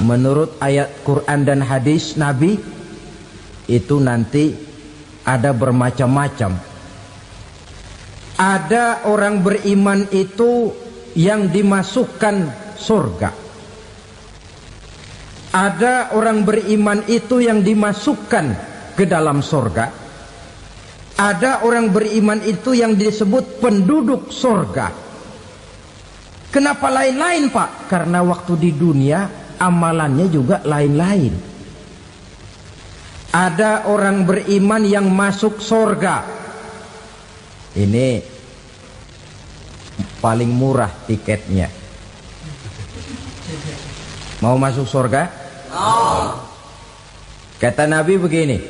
menurut ayat Quran dan hadis Nabi itu nanti ada bermacam-macam. Ada orang beriman itu yang dimasukkan surga. Ada orang beriman itu yang dimasukkan ke dalam surga. Ada orang beriman itu yang disebut penduduk surga. Kenapa lain-lain, Pak? Karena waktu di dunia amalannya juga lain-lain. Ada orang beriman yang masuk surga. Ini paling murah tiketnya. Mau masuk surga? Kata Nabi begini,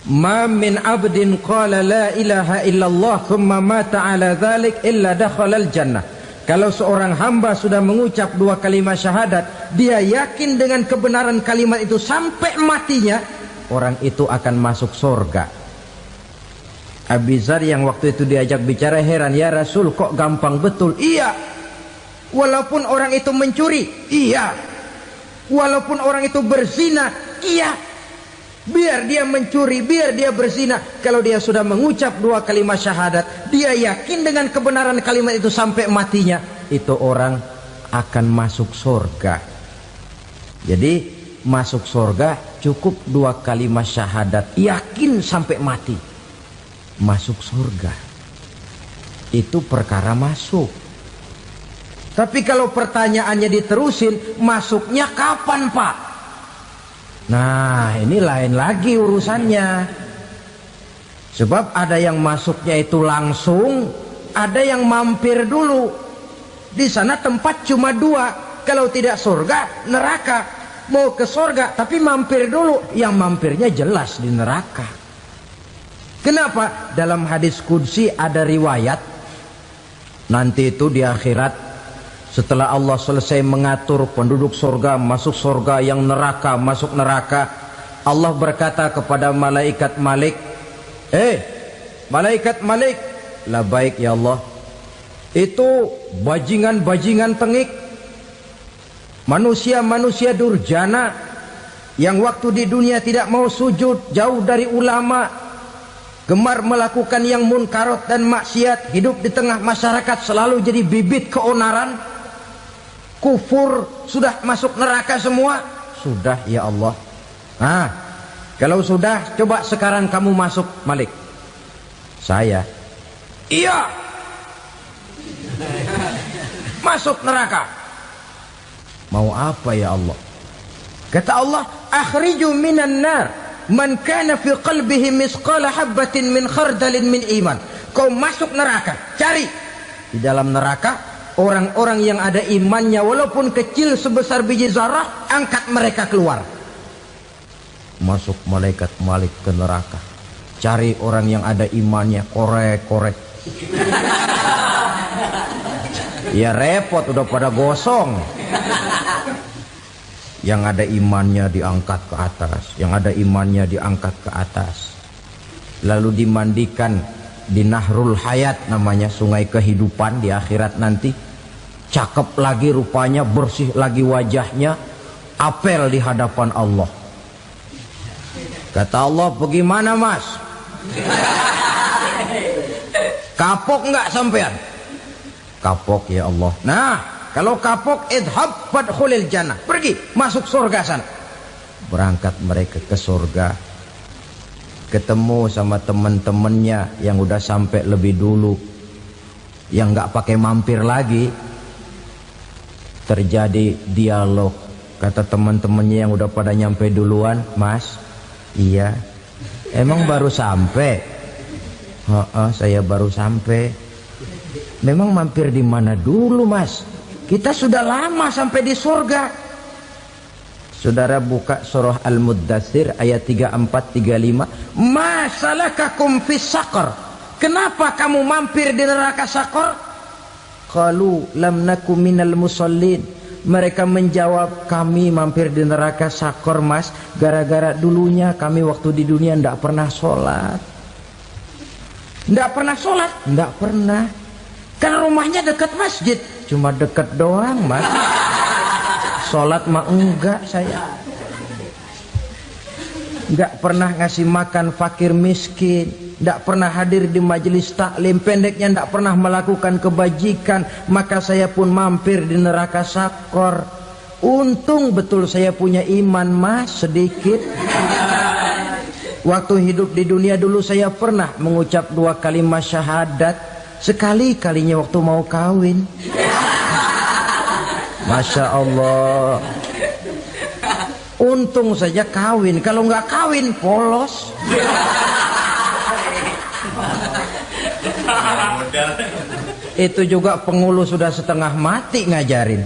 ma min abdin qala la ilaha illallah thumma mata ala dhalik illa dakhalal jannah. Kalau seorang hamba sudah mengucap dua kalimat syahadat, dia yakin dengan kebenaran kalimat itu sampai matinya, orang itu akan masuk surga. Abi Dzar yang waktu itu diajak bicara heran, ya Rasul kok gampang betul? Iya. Walaupun orang itu mencuri, iya. Walaupun orang itu berzina, iya. Biar dia mencuri, biar dia berzina, kalau dia sudah mengucap dua kalimat syahadat, dia yakin dengan kebenaran kalimat itu sampai matinya, itu orang akan masuk surga. Jadi masuk surga cukup dua kalimat syahadat, yakin sampai mati, masuk surga. Itu perkara masuk. Tapi kalau pertanyaannya diterusin, masuknya kapan, Pak? Nah, ini lain lagi urusannya. Sebab ada yang masuknya itu langsung, ada yang mampir dulu. Di sana tempat cuma dua, kalau tidak surga, neraka. Mau ke surga tapi mampir dulu, yang mampirnya jelas di neraka. Kenapa? Dalam hadis qudsi ada riwayat, nanti itu di akhirat, setelah Allah selesai mengatur penduduk surga masuk surga, yang neraka masuk neraka, Allah berkata kepada malaikat Malik, malaikat Malik, labaik ya Allah, itu bajingan-bajingan tengik, manusia-manusia durjana yang waktu di dunia tidak mau sujud, jauh dari ulama, gemar melakukan yang munkarat dan maksiat, hidup di tengah masyarakat selalu jadi bibit keonaran, kufur, sudah masuk neraka semua. Sudah ya Allah. Nah, kalau sudah, coba sekarang kamu masuk, Malik. Saya, iya, masuk neraka. Mau apa ya Allah? Kata Allah, akhriju minan nar man kana fi qalbihi misqala habatin min khardalin min iman. Kau masuk neraka, cari di dalam neraka orang-orang yang ada imannya walaupun kecil sebesar biji zarah, angkat mereka keluar. Masuk malaikat Malik ke neraka, cari orang yang ada imannya, korek-korek. Ya repot, udah pada gosong. Yang ada imannya diangkat ke atas, yang ada imannya diangkat ke atas, lalu dimandikan di Nahrul Hayat, namanya sungai kehidupan di akhirat nanti. Cakep lagi rupanya, bersih lagi wajahnya, apel di hadapan Allah. Kata Allah, bagaimana mas? Kapok nggak sampean? Kapok ya Allah. Nah, kalau kapok, idhab fadkhulil jannah, pergi masuk surga sana. Berangkat mereka ke surga, ketemu sama teman-temannya yang udah sampai lebih dulu, yang nggak pakai mampir lagi. Terjadi dialog. Kata teman-temannya yang udah pada nyampe duluan, mas, iya, emang baru sampai? Saya baru sampai. Memang mampir di mana dulu mas? Kita sudah lama sampai di surga. Saudara buka surah Al-Muddatsir ayat 34-35. Ma salakakum fis saqar? Kenapa kamu mampir di neraka Saqar? Qalu lam naku minal musallin. Mereka menjawab, kami mampir di neraka Saqar mas, gara-gara dulunya kami waktu di dunia ndak pernah sholat. Ndak pernah sholat? Ndak pernah. Kan rumahnya dekat masjid, cuma dekat doang mas. Sholat mah enggak saya. Enggak pernah ngasih makan fakir miskin, enggak pernah hadir di majelis taklim, pendeknya enggak pernah melakukan kebajikan, maka saya pun mampir di neraka sakor. Untung betul saya punya iman mas sedikit. Waktu hidup di dunia dulu saya pernah mengucap 2 kalimat syahadat, sekali-kalinya waktu mau kawin. Masya Allah. Untung saja kawin, kalau nggak kawin polos. Itu juga pengulu sudah setengah mati ngajarin.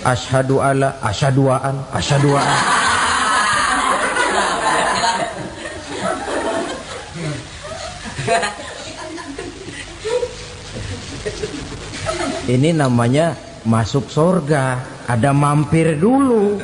Asyhadu alla, asyaduaan, asyaduaan. Ini namanya masuk surga, ada mampir dulu.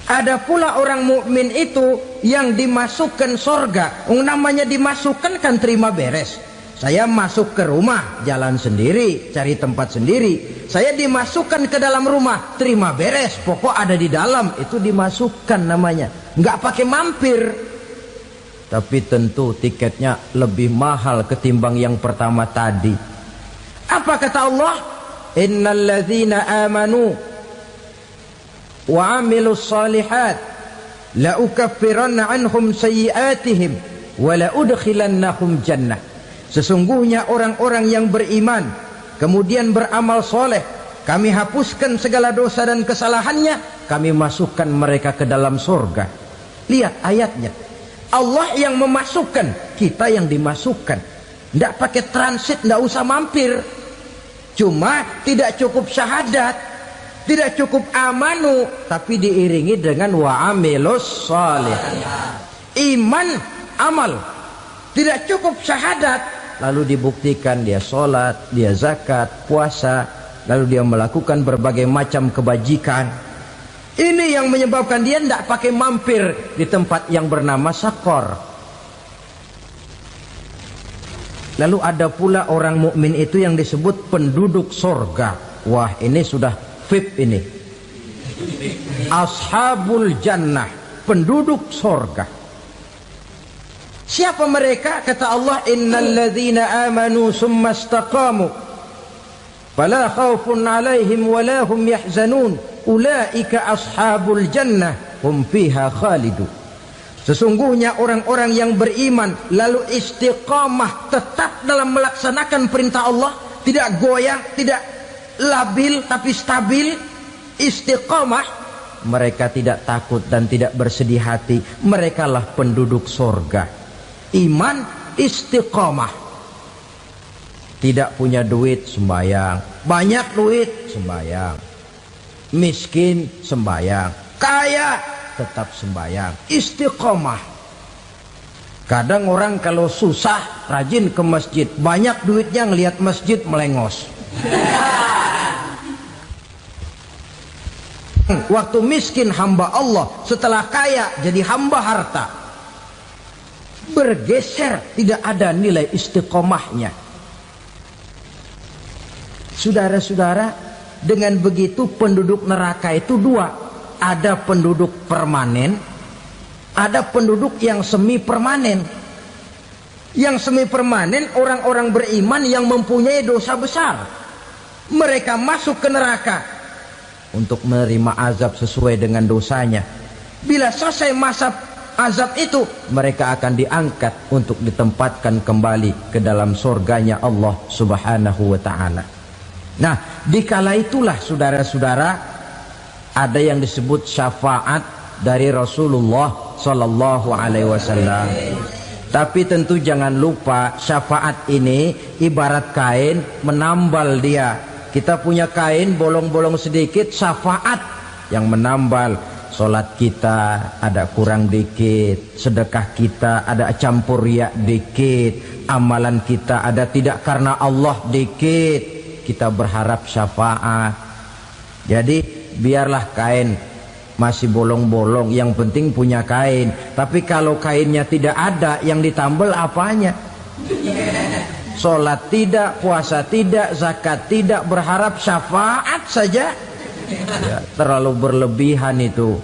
Ada pula orang mukmin itu yang dimasukkan surga. Namanya dimasukkan kan terima beres. Saya masuk ke rumah, jalan sendiri, cari tempat sendiri. Saya dimasukkan ke dalam rumah, terima beres. Pokok ada di dalam, itu dimasukkan namanya. Nggak pakai mampir. Tapi tentu tiketnya lebih mahal ketimbang yang pertama tadi. Apa kata Allah? Innal ladzina amanu wa amilus salihat la ukaffiranna anhum sayyi'atihim wa la udkhilannahum jannah. Sesungguhnya orang-orang yang beriman kemudian beramal soleh, kami hapuskan segala dosa dan kesalahannya, kami masukkan mereka ke dalam surga. Lihat ayatnya, Allah yang memasukkan, kita yang dimasukkan. Tidak pakai transit, tidak usah mampir. Cuma tidak cukup syahadat, tidak cukup amanu, tapi diiringi dengan wa amilus salih. Iman, amal. Tidak cukup syahadat, lalu dibuktikan dia sholat, dia zakat, puasa, lalu dia melakukan berbagai macam kebajikan. Ini yang menyebabkan dia tidak pakai mampir di tempat yang bernama sakor. Lalu ada pula orang mukmin itu yang disebut penduduk sorga. Wah, ini sudah VIP ini. Ashabul jannah, penduduk sorga. Siapa mereka? Kata Allah, innal ladzina amanu summa istaqamu fala khaufun alaihim wala hum yahzanun ulaika ashabul jannah hum fiha khalidun. Sesungguhnya orang-orang yang beriman lalu istiqamah, tetap dalam melaksanakan perintah Allah, tidak goyang, tidak labil tapi stabil, istiqamah, mereka tidak takut dan tidak bersedih hati. Merekalah penduduk surga. Iman, istiqamah. Tidak punya duit, sembahyang. Banyak duit, sembahyang. Miskin, sembahyang. Kaya, tetap sembahyang. Istiqamah. Kadang orang kalau susah rajin ke masjid, banyak duitnya ngelihat masjid melengos. Waktu miskin hamba Allah, setelah kaya jadi hamba harta. Bergeser, tidak ada nilai istiqomahnya. Saudara-saudara, dengan begitu penduduk neraka itu dua. Ada penduduk permanen, ada penduduk yang semi permanen. Yang semi permanen orang-orang beriman yang mempunyai dosa besar. Mereka masuk ke neraka untuk menerima azab sesuai dengan dosanya. Bila selesai masa azab itu, mereka akan diangkat untuk ditempatkan kembali ke dalam surganya Allah Subhanahu wa ta'ala. Nah, dikala itulah saudara-saudara, ada yang disebut syafaat dari Rasulullah Sallallahu Alaihi Wasallam. Tapi tentu jangan lupa, syafaat ini ibarat kain menambal dia. Kita punya kain bolong-bolong sedikit, syafaat yang menambal. Sholat kita ada kurang dikit, sedekah kita ada campur riak dikit, amalan kita ada tidak karena Allah dikit, kita berharap syafaat. Jadi biarlah kain masih bolong-bolong, yang penting punya kain. Tapi kalau kainnya tidak ada, yang ditambal apanya? sholat tidak, puasa tidak, zakat tidak, berharap syafaat saja. Ya, terlalu berlebihan itu.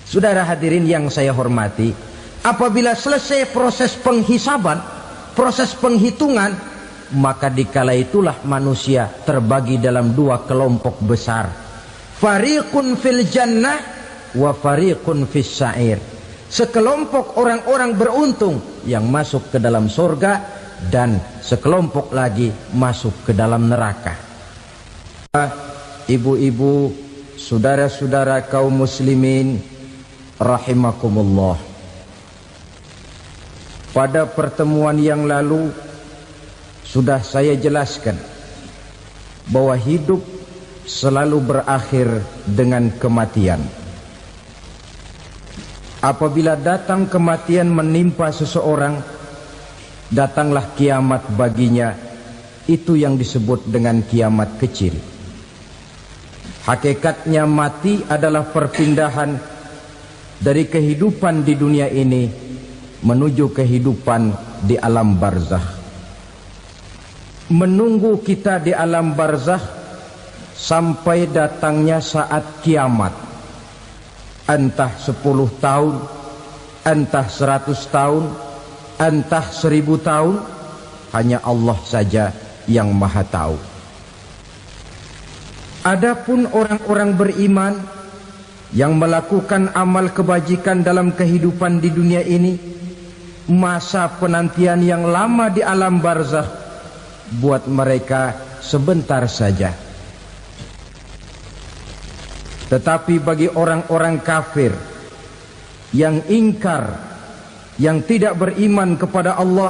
Saudara hadirin yang saya hormati, apabila selesai proses penghisaban, proses penghitungan, maka dikala itulah manusia terbagi dalam dua kelompok besar. Fariqun fil jannah wa fariqun fis sa'ir. Sekelompok orang-orang beruntung yang masuk ke dalam surga, dan sekelompok lagi masuk ke dalam neraka. Ibu-ibu, saudara-saudara kaum muslimin rahimakumullah. Pada pertemuan yang lalu sudah saya jelaskan bahwa hidup selalu berakhir dengan kematian. Apabila datang kematian menimpa seseorang, datanglah kiamat baginya. Itu yang disebut dengan kiamat kecil. Hakikatnya mati adalah perpindahan dari kehidupan di dunia ini menuju kehidupan di alam barzakh. Menunggu kita di alam barzakh sampai datangnya saat kiamat. Entah 10 tahun, entah 100 tahun, entah 1000 tahun, hanya Allah saja yang maha tahu. Adapun orang-orang beriman yang melakukan amal kebajikan dalam kehidupan di dunia ini, masa penantian yang lama di alam barzakh buat mereka sebentar saja. Tetapi bagi orang-orang kafir yang ingkar, yang tidak beriman kepada Allah,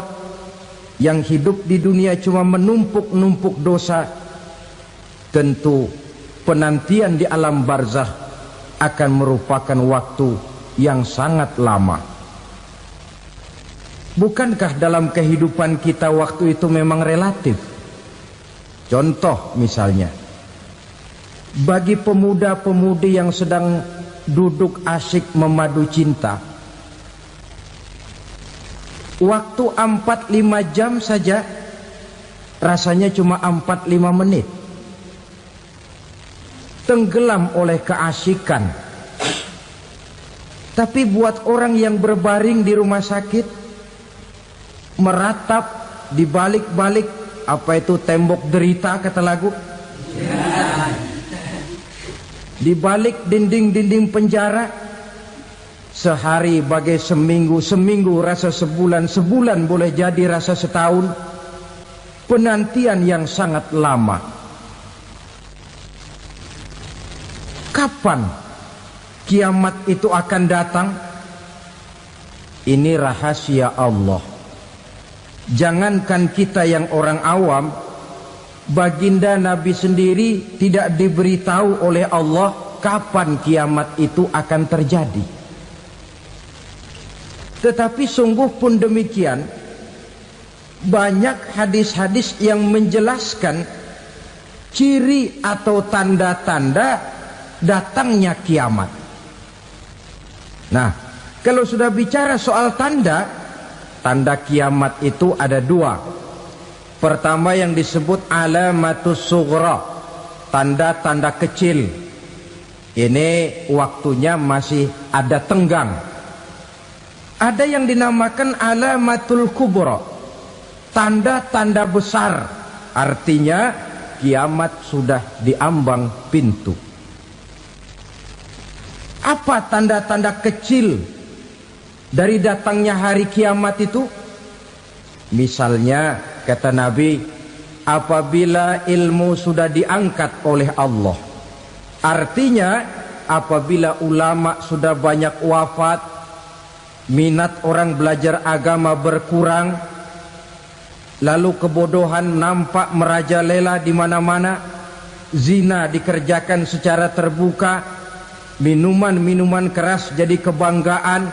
yang hidup di dunia cuma menumpuk-numpuk dosa, tentu penantian di alam barzakh akan merupakan waktu yang sangat lama. Bukankah dalam kehidupan kita waktu itu memang relatif? Contoh misalnya, bagi pemuda-pemudi yang sedang duduk asyik memadu cinta, waktu 4-5 jam saja rasanya cuma 4-5 menit. Tenggelam oleh keasikan. Tapi buat orang yang berbaring di rumah sakit, meratap di balik-balik apa itu tembok derita kata lagu, di balik dinding-dinding penjara, sehari bagai seminggu, seminggu rasa sebulan, sebulan boleh jadi rasa setahun. Penantian yang sangat lama. Kapan kiamat itu akan datang? Ini rahasia Allah. Jangankan kita yang orang awam, baginda Nabi sendiri tidak diberitahu oleh Allah kapan kiamat itu akan terjadi. Tetapi sungguh pun demikian, banyak hadis-hadis yang menjelaskan ciri atau tanda-tanda datangnya kiamat. Nah, kalau sudah bicara soal tanda, tanda kiamat itu ada dua. Pertama yang disebut alamatus sughra, tanda-tanda kecil. Ini waktunya masih ada tenggang. Ada yang dinamakan alamatul kubra, tanda-tanda besar. Artinya kiamat sudah diambang pintu. Apa tanda-tanda kecil dari datangnya hari kiamat itu? Misalnya kata Nabi, apabila ilmu sudah diangkat oleh Allah, artinya apabila ulama sudah banyak wafat, minat orang belajar agama berkurang, lalu kebodohan nampak merajalela di mana-mana, zina dikerjakan secara terbuka, minuman-minuman keras jadi kebanggaan,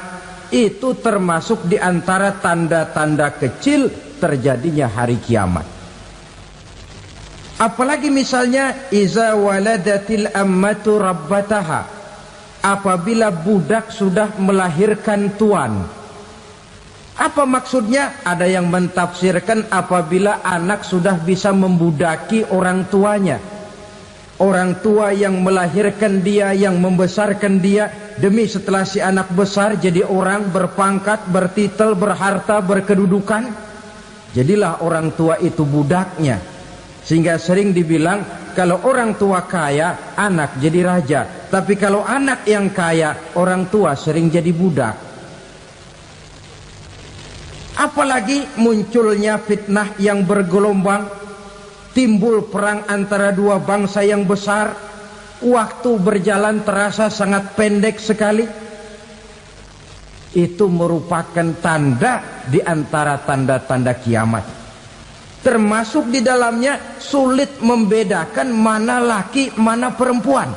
itu termasuk di antara tanda-tanda kecil terjadinya hari kiamat. Apalagi misalnya iza waladatil ammatu rabbataha, apabila budak sudah melahirkan tuan. Apa maksudnya? Ada yang mentafsirkan apabila anak sudah bisa membudaki orang tuanya. Orang tua yang melahirkan dia, yang membesarkan dia, demi setelah si anak besar jadi orang berpangkat, bertitel, berharta, berkedudukan, jadilah orang tua itu budaknya. Sehingga sering dibilang kalau orang tua kaya, anak jadi raja. Tapi kalau anak yang kaya, orang tua sering jadi budak. Apalagi munculnya fitnah yang bergelombang, timbul perang antara dua bangsa yang besar, waktu berjalan terasa sangat pendek sekali. Itu merupakan tanda di antara tanda-tanda kiamat. Termasuk di dalamnya sulit membedakan mana laki, mana perempuan.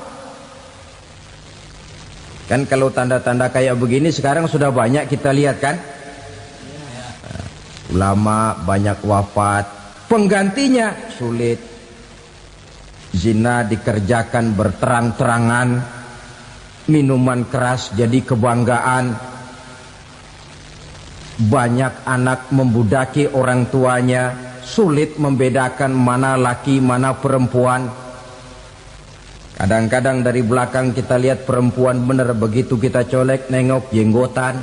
Kan kalau tanda-tanda kayak begini sekarang sudah banyak kita lihat kan? Ulama banyak wafat, penggantinya sulit. Zina dikerjakan berterang-terangan, minuman keras jadi kebanggaan, banyak anak membudaki orang tuanya, sulit membedakan mana laki mana perempuan. Kadang-kadang dari belakang kita lihat perempuan bener, begitu kita colek nengok jenggotan.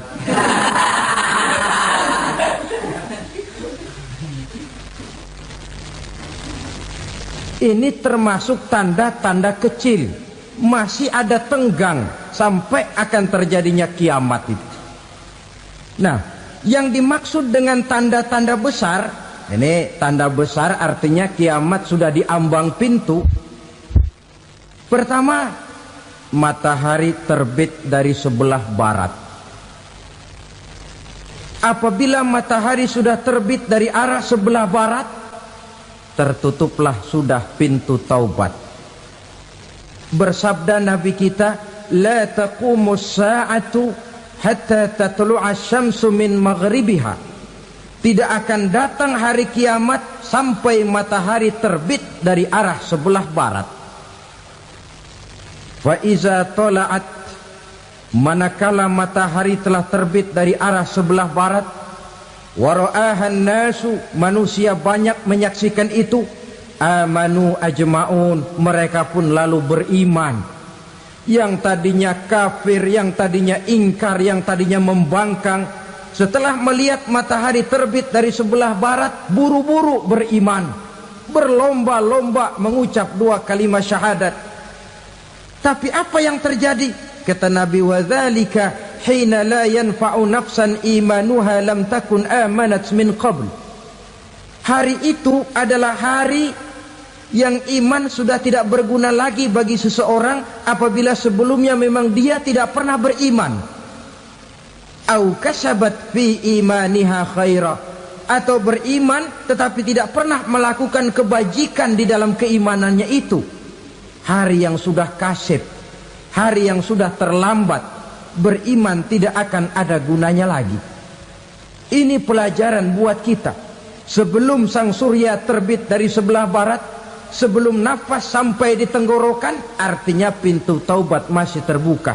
Ini termasuk tanda-tanda kecil. Masih ada tenggang sampai akan terjadinya kiamat itu. Nah, yang dimaksud dengan tanda-tanda besar, ini tanda besar artinya kiamat sudah diambang pintu. Pertama, matahari terbit dari sebelah barat. Apabila matahari sudah terbit dari arah sebelah barat, tertutuplah sudah pintu taubat. Bersabda Nabi kita, la taqumus sa'atu hatta tatlu'a syamsu min maghribiha. Tidak akan datang hari kiamat sampai matahari terbit dari arah sebelah barat. Fa iza tala'at, manakala matahari telah terbit dari arah sebelah barat, wara'ahan nasu, manusia banyak menyaksikan itu, amanu ajma'un, mereka pun lalu beriman. Yang tadinya kafir, yang tadinya ingkar, yang tadinya membangkang, setelah melihat matahari terbit dari sebelah barat, buru-buru beriman, berlomba-lomba mengucap dua kalimat syahadat. Tapi apa yang terjadi? Kata Nabi, wadzalika hina la yanfa'u nafsan imanuha lam takun amanat min qabl. Hari itu adalah hari yang iman sudah tidak berguna lagi bagi seseorang apabila sebelumnya memang dia tidak pernah beriman. Au kasabat fi imaniha khaira, atau beriman tetapi tidak pernah melakukan kebajikan di dalam keimanannya itu. Hari yang sudah kasib, hari yang sudah terlambat, beriman tidak akan ada gunanya lagi. Ini pelajaran buat kita. Sebelum sang surya terbit dari sebelah barat, sebelum nafas sampai di tenggorokan, artinya pintu taubat masih terbuka.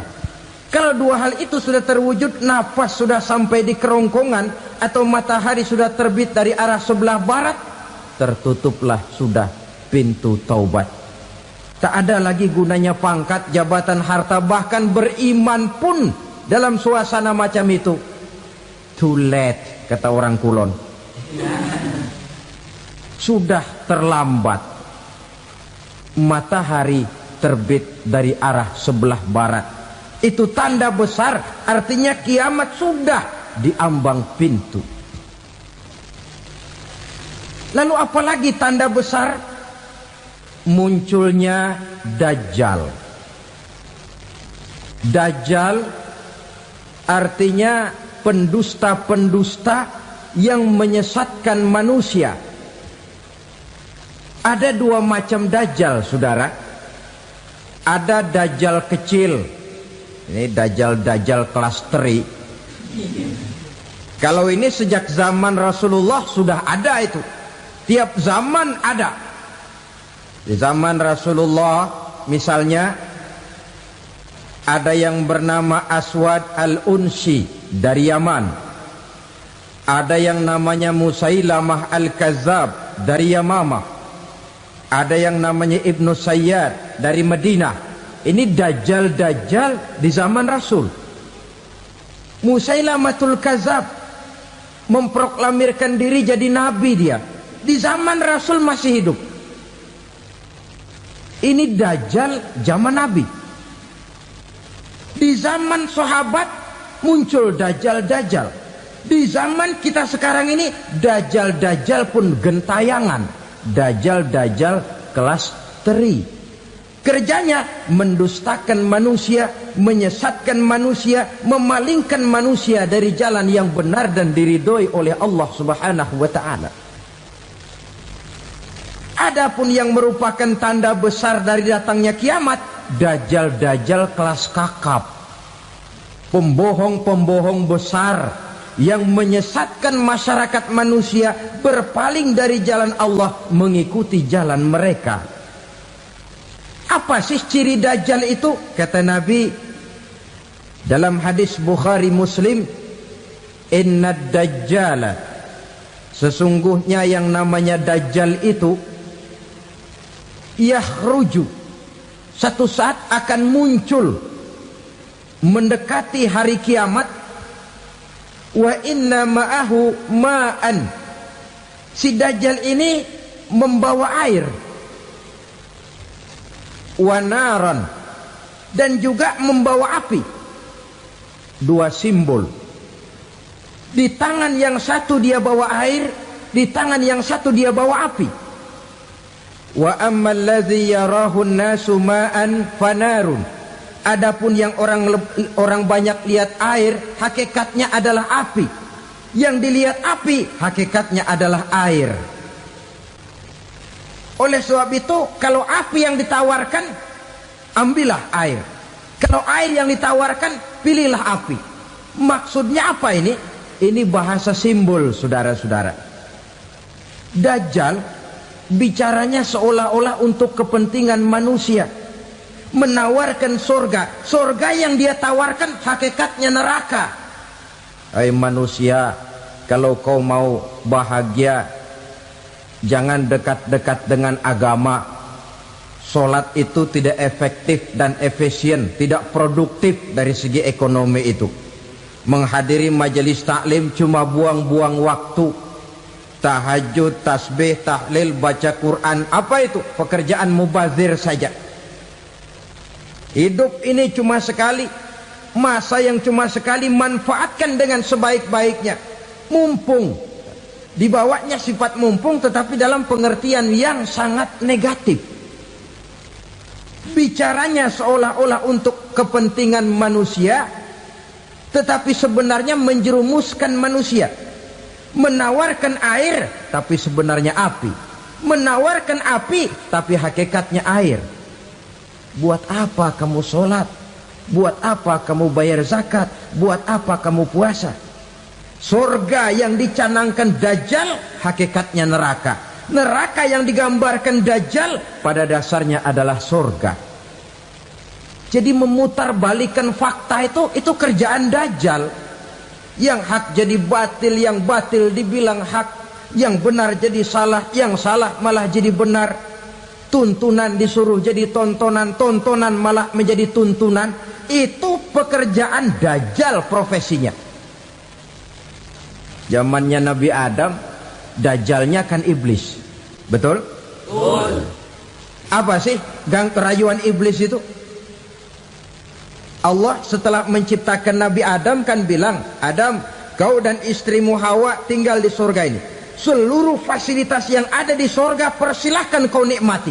Kalau dua hal itu sudah terwujud, nafas sudah sampai di kerongkongan atau matahari sudah terbit dari arah sebelah barat, tertutuplah sudah pintu taubat. Tak ada lagi gunanya pangkat, jabatan, harta, bahkan beriman pun dalam suasana macam itu. Too late, kata orang Kulon. Sudah terlambat. Matahari terbit dari arah sebelah barat. Itu tanda besar, artinya kiamat sudah diambang pintu. Lalu apalagi tanda besar? Munculnya Dajjal. Dajjal artinya pendusta-pendusta yang menyesatkan manusia. Ada dua macam Dajjal, saudara. Ada Dajjal kecil. Ini Dajjal kelas teri. Kalau ini sejak zaman Rasulullah sudah ada itu. Tiap zaman ada. Di zaman Rasulullah misalnya ada yang bernama Aswad al-Unsi dari Yaman. Ada yang namanya Musailamah Al-Kazzab dari Yamamah. Ada yang namanya Ibnu Sayyad dari Madinah. Ini dajjal-dajjal di zaman Rasul. Musailamatul Kazzab memproklamirkan diri jadi nabi dia. Di zaman Rasul masih hidup. Ini dajjal zaman Nabi. Di zaman sahabat muncul dajjal-dajjal. Di zaman kita sekarang ini dajjal-dajjal pun gentayangan. Dajjal-dajjal kelas teri. Kerjanya mendustakan manusia, menyesatkan manusia, memalingkan manusia dari jalan yang benar dan diridhoi oleh Allah Subhanahu wa taala. Adapun yang merupakan tanda besar dari datangnya kiamat, dajjal-dajjal kelas kakap. Pembohong-pembohong besar yang menyesatkan masyarakat manusia berpaling dari jalan Allah mengikuti jalan mereka. Apa sih ciri dajjal itu? Kata Nabi dalam hadis Bukhari Muslim, inna dajjala, sesungguhnya yang namanya dajjal itu yakhruju, satu saat akan muncul mendekati hari kiamat. Wa inna ma'ahu ma'an, si dajjal ini membawa air. Wa naran, dan juga membawa api. Dua simbol. Di tangan yang satu dia bawa air, di tangan yang satu dia bawa api. Wa ammal ladzi yarahu an-nasu ma'an fanarun, adapun yang orang banyak lihat air, hakikatnya adalah api. Yang dilihat api, hakikatnya adalah air. Oleh sebab itu, kalau api yang ditawarkan, ambillah air. Kalau air yang ditawarkan, pilihlah api. Maksudnya apa ini? Ini bahasa simbol, saudara-saudara. Dajjal bicaranya seolah-olah untuk kepentingan manusia. Menawarkan surga. Surga yang dia tawarkan hakikatnya neraka. Hai manusia, kalau kau mau bahagia, jangan dekat-dekat dengan agama. Solat itu tidak efektif dan efisien, tidak produktif dari segi ekonomi itu. Menghadiri majelis taklim cuma buang-buang waktu. Tahajud, tasbih, tahlil, baca Quran, apa itu? Pekerjaan mubazir saja. Hidup ini cuma sekali, masa yang cuma sekali, manfaatkan dengan sebaik-baiknya. Mumpung, dibawanya sifat mumpung tetapi dalam pengertian yang sangat negatif. Bicaranya seolah-olah untuk kepentingan manusia, tetapi sebenarnya menjerumuskan manusia. Menawarkan air tapi sebenarnya api. Menawarkan api tapi hakikatnya air. Buat apa kamu sholat? Buat apa kamu bayar zakat? Buat apa kamu puasa? Surga yang dicanangkan dajjal hakikatnya neraka. Neraka yang digambarkan dajjal pada dasarnya adalah surga. Jadi memutarbalikkan fakta itu kerjaan dajjal. Yang hak jadi batil, yang batil dibilang hak, yang benar jadi salah, yang salah malah jadi benar. Tuntunan disuruh jadi tontonan, tontonan malah menjadi tuntunan. Itu pekerjaan dajjal profesinya. Zamannya Nabi Adam, dajjalnya kan iblis. Betul? Betul. Apa sih gang kerayuan iblis itu? Allah setelah menciptakan Nabi Adam kan bilang, Adam, kau dan istrimu Hawa tinggal di surga ini. Seluruh fasilitas yang ada di surga persilahkan kau nikmati.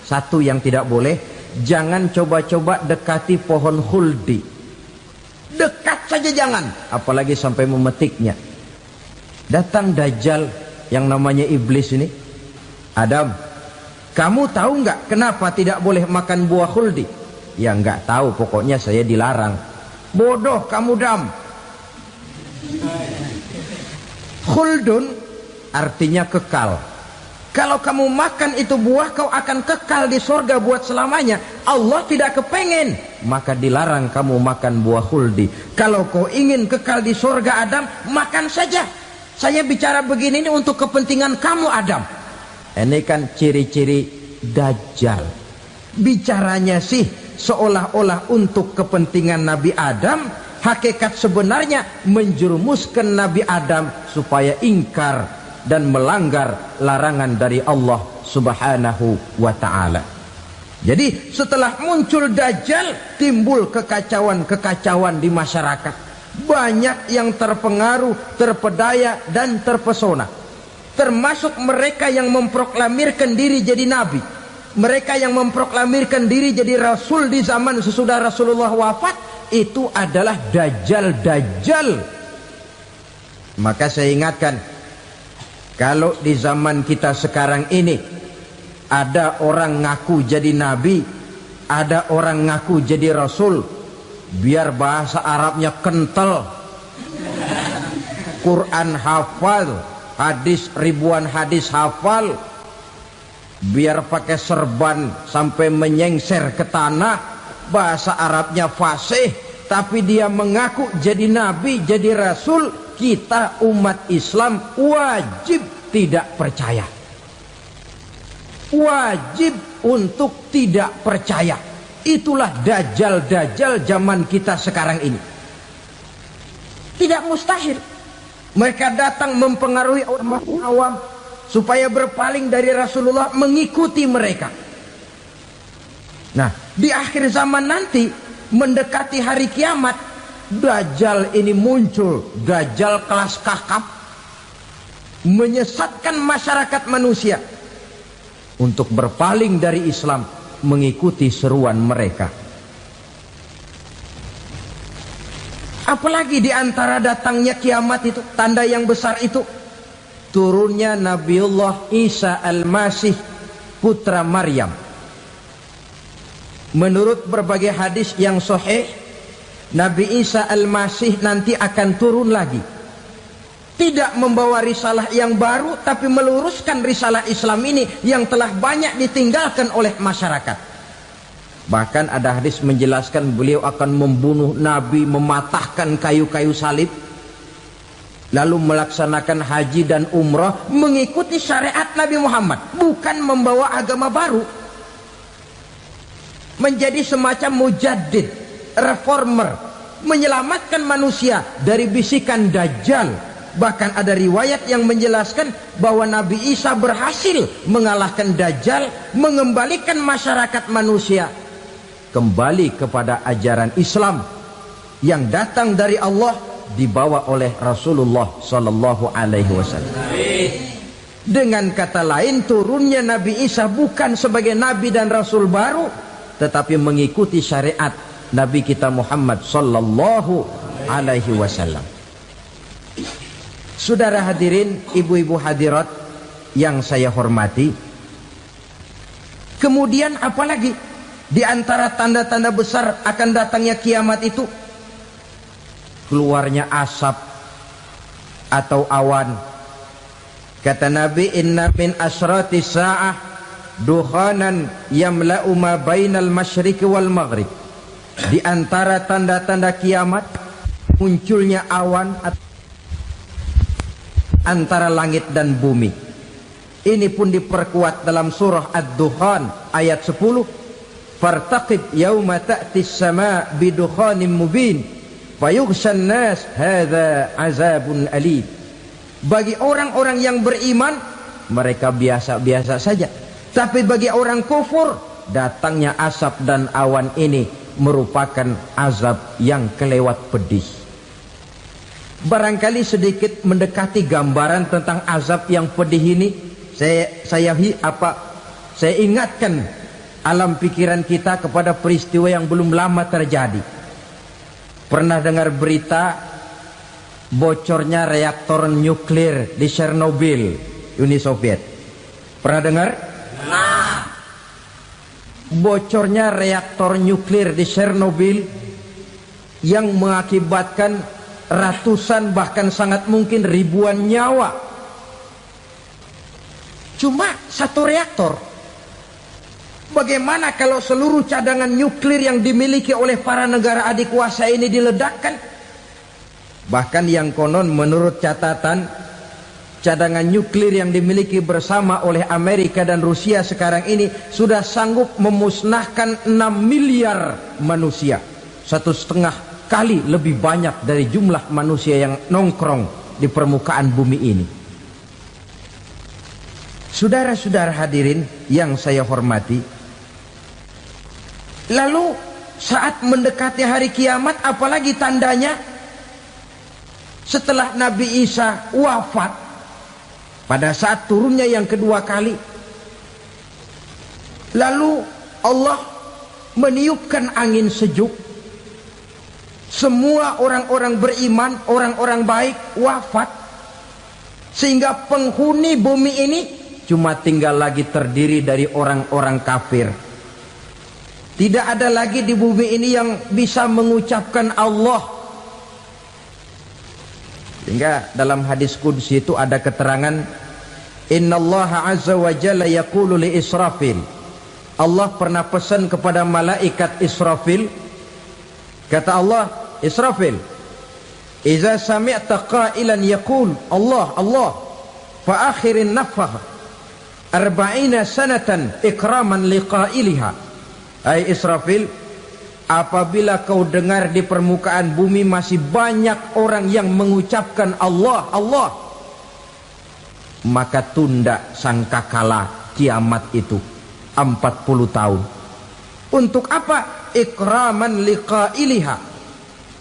Satu yang tidak boleh, jangan coba-coba dekati pohon khuldi. Dekat saja jangan, apalagi sampai memetiknya. Datang dajjal yang namanya iblis ini. Adam, kamu tahu nggak kenapa tidak boleh makan buah khuldi? Ya nggak tahu, pokoknya saya dilarang. Bodoh kamu Dam. Khuldun artinya kekal. Kalau kamu makan itu buah, kau akan kekal di surga buat selamanya. Allah tidak kepengen, maka dilarang kamu makan buah khuldi. Kalau kau ingin kekal di surga Adam, makan saja. Saya bicara begini ini untuk kepentingan kamu Adam. Ini kan ciri-ciri Dajjal. Bicaranya sih seolah-olah untuk kepentingan Nabi Adam, hakikat sebenarnya menjerumuskan Nabi Adam supaya ingkar dan melanggar larangan dari Allah Subhanahu wa ta'ala. Jadi setelah muncul Dajjal, timbul kekacauan-kekacauan di masyarakat. Banyak yang terpengaruh, terpedaya dan terpesona. Termasuk mereka yang memproklamirkan diri jadi nabi, mereka yang memproklamirkan diri jadi rasul di zaman sesudah Rasulullah wafat. Itu adalah Dajjal. Maka saya ingatkan, kalau di zaman kita sekarang ini ada orang ngaku jadi nabi, ada orang ngaku jadi rasul, biar bahasa Arabnya kental, Quran hafal, hadis ribuan hadis hafal, biar pakai serban sampai menyengser ke tanah, bahasa Arabnya fasih, tapi dia mengaku jadi nabi, jadi rasul, kita umat Islam wajib tidak percaya. Wajib untuk tidak percaya. Itulah Dajjal zaman kita sekarang ini. Tidak mustahil mereka datang mempengaruhi orang awam supaya berpaling dari Rasulullah, mengikuti mereka. Nah, di akhir zaman nanti, mendekati hari kiamat, Dajjal ini muncul. Dajjal kelas kakap, menyesatkan masyarakat manusia untuk berpaling dari Islam, mengikuti seruan mereka. Apalagi di antara datangnya kiamat itu, tanda yang besar itu, turunnya Nabiullah Isa Al-Masih, putra Maryam. Menurut berbagai hadis yang sahih, Nabi Isa Al-Masih nanti akan turun lagi. Tidak membawa risalah yang baru, tapi meluruskan risalah Islam ini yang telah banyak ditinggalkan oleh masyarakat. Bahkan ada hadis menjelaskan beliau akan membunuh Nabi, mematahkan kayu-kayu salib, lalu melaksanakan haji dan umrah mengikuti syariat Nabi Muhammad, bukan membawa agama baru. Menjadi semacam mujaddid, reformer, menyelamatkan manusia dari bisikan Dajjal. Bahkan ada riwayat yang menjelaskan bahwa Nabi Isa berhasil mengalahkan Dajjal, mengembalikan masyarakat manusia kembali kepada ajaran Islam yang datang dari Allah, dibawa oleh Rasulullah sallallahu alaihi wasallam. Dengan kata lain, turunnya Nabi Isa bukan sebagai nabi dan rasul baru, tetapi mengikuti syariat Nabi kita Muhammad sallallahu alaihi wasallam. Saudara hadirin, ibu-ibu hadirat yang saya hormati, kemudian apalagi di antara tanda-tanda besar akan datangnya kiamat itu? Keluarnya asap atau awan. Kata Nabi, inna min asrati sa'ah dukhanan yamla'u ma bainal masyriqi wal maghrib. Di antara tanda-tanda kiamat, munculnya awan antara langit dan bumi. Ini pun diperkuat dalam surah Ad-Dukhan ayat 10. Fartaqib yauma ta'tis sama bidukhanin mubin fayughshan nas hadza azabun alim. Bagi orang-orang yang beriman, mereka biasa-biasa saja. Tapi bagi orang kufur, datangnya asap dan awan ini merupakan azab yang kelewat pedih. Barangkali sedikit mendekati gambaran tentang azab yang pedih ini, saya ingatkan alam pikiran kita kepada peristiwa yang belum lama terjadi. Pernah dengar berita bocornya reaktor nuklir di Chernobyl, Uni Soviet? Pernah dengar? Nah, bocornya reaktor nuklir di Chernobyl yang mengakibatkan ratusan bahkan sangat mungkin ribuan nyawa. Cuma satu reaktor. Bagaimana kalau seluruh cadangan nuklir yang dimiliki oleh para negara adikuasa ini diledakkan? Bahkan yang konon menurut catatan cadangan nuklir yang dimiliki bersama oleh Amerika dan Rusia sekarang ini sudah sanggup memusnahkan 6 miliar manusia, 1,5 kali lebih banyak dari jumlah manusia yang nongkrong di permukaan bumi ini. Saudara-saudara hadirin yang saya hormati, lalu saat mendekati hari kiamat, apalagi tandanya? Setelah Nabi Isa wafat, pada saat turunnya yang kedua kali, lalu Allah meniupkan angin sejuk. Semua orang-orang beriman, orang-orang baik wafat, sehingga penghuni bumi ini cuma tinggal lagi terdiri dari orang-orang kafir. Tidak ada lagi di bumi ini yang bisa mengucapkan Allah. Sehingga dalam hadis qudsi itu ada keterangan, innallaha azza wa jalla yaqulu li Israfil. Allah pernah pesan kepada malaikat Israfil, kata Allah, Israfil, idza sami'ta qailan yaqul Allah Allah fa akhirin nafakh 40 sanatan ikraman liqailiha. Hai Israfil, apabila kau dengar di permukaan bumi masih banyak orang yang mengucapkan Allah Allah, maka tunda sangkakala kiamat itu 40 tahun. Untuk apa? Ikraman liqailiha,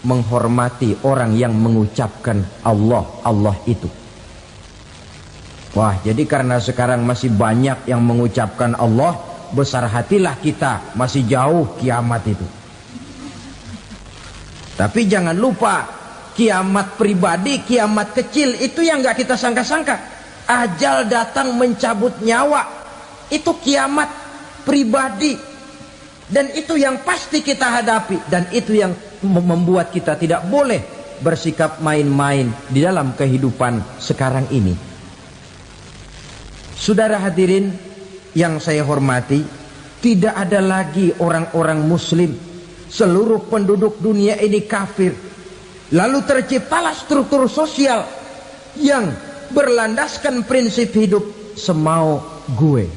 menghormati orang yang mengucapkan Allah Allah itu. Wah, jadi karena sekarang masih banyak yang mengucapkan Allah, besar hatilah kita, masih jauh kiamat itu. Tapi jangan lupa, kiamat pribadi, kiamat kecil itu yang gak kita sangka-sangka. Ajal datang mencabut nyawa, itu kiamat pribadi, dan itu yang pasti kita hadapi, dan itu yang membuat kita tidak boleh bersikap main-main di dalam kehidupan sekarang ini. Saudara hadirin yang saya hormati, tidak ada lagi orang-orang muslim. Seluruh penduduk dunia ini kafir. Lalu terciptalah struktur sosial yang berlandaskan prinsip hidup semau gue.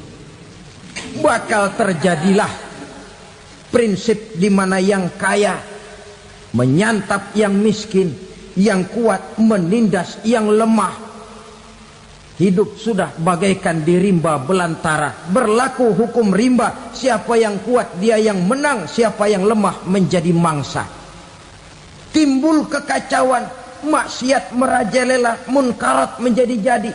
Bakal terjadilah prinsip di mana yang kaya menyantap yang miskin, yang kuat menindas yang lemah. Hidup sudah bagaikan di rimba belantara, berlaku hukum rimba, siapa yang kuat dia yang menang, siapa yang lemah menjadi mangsa. Timbul kekacauan, maksiat merajalela, munkarat menjadi-jadi,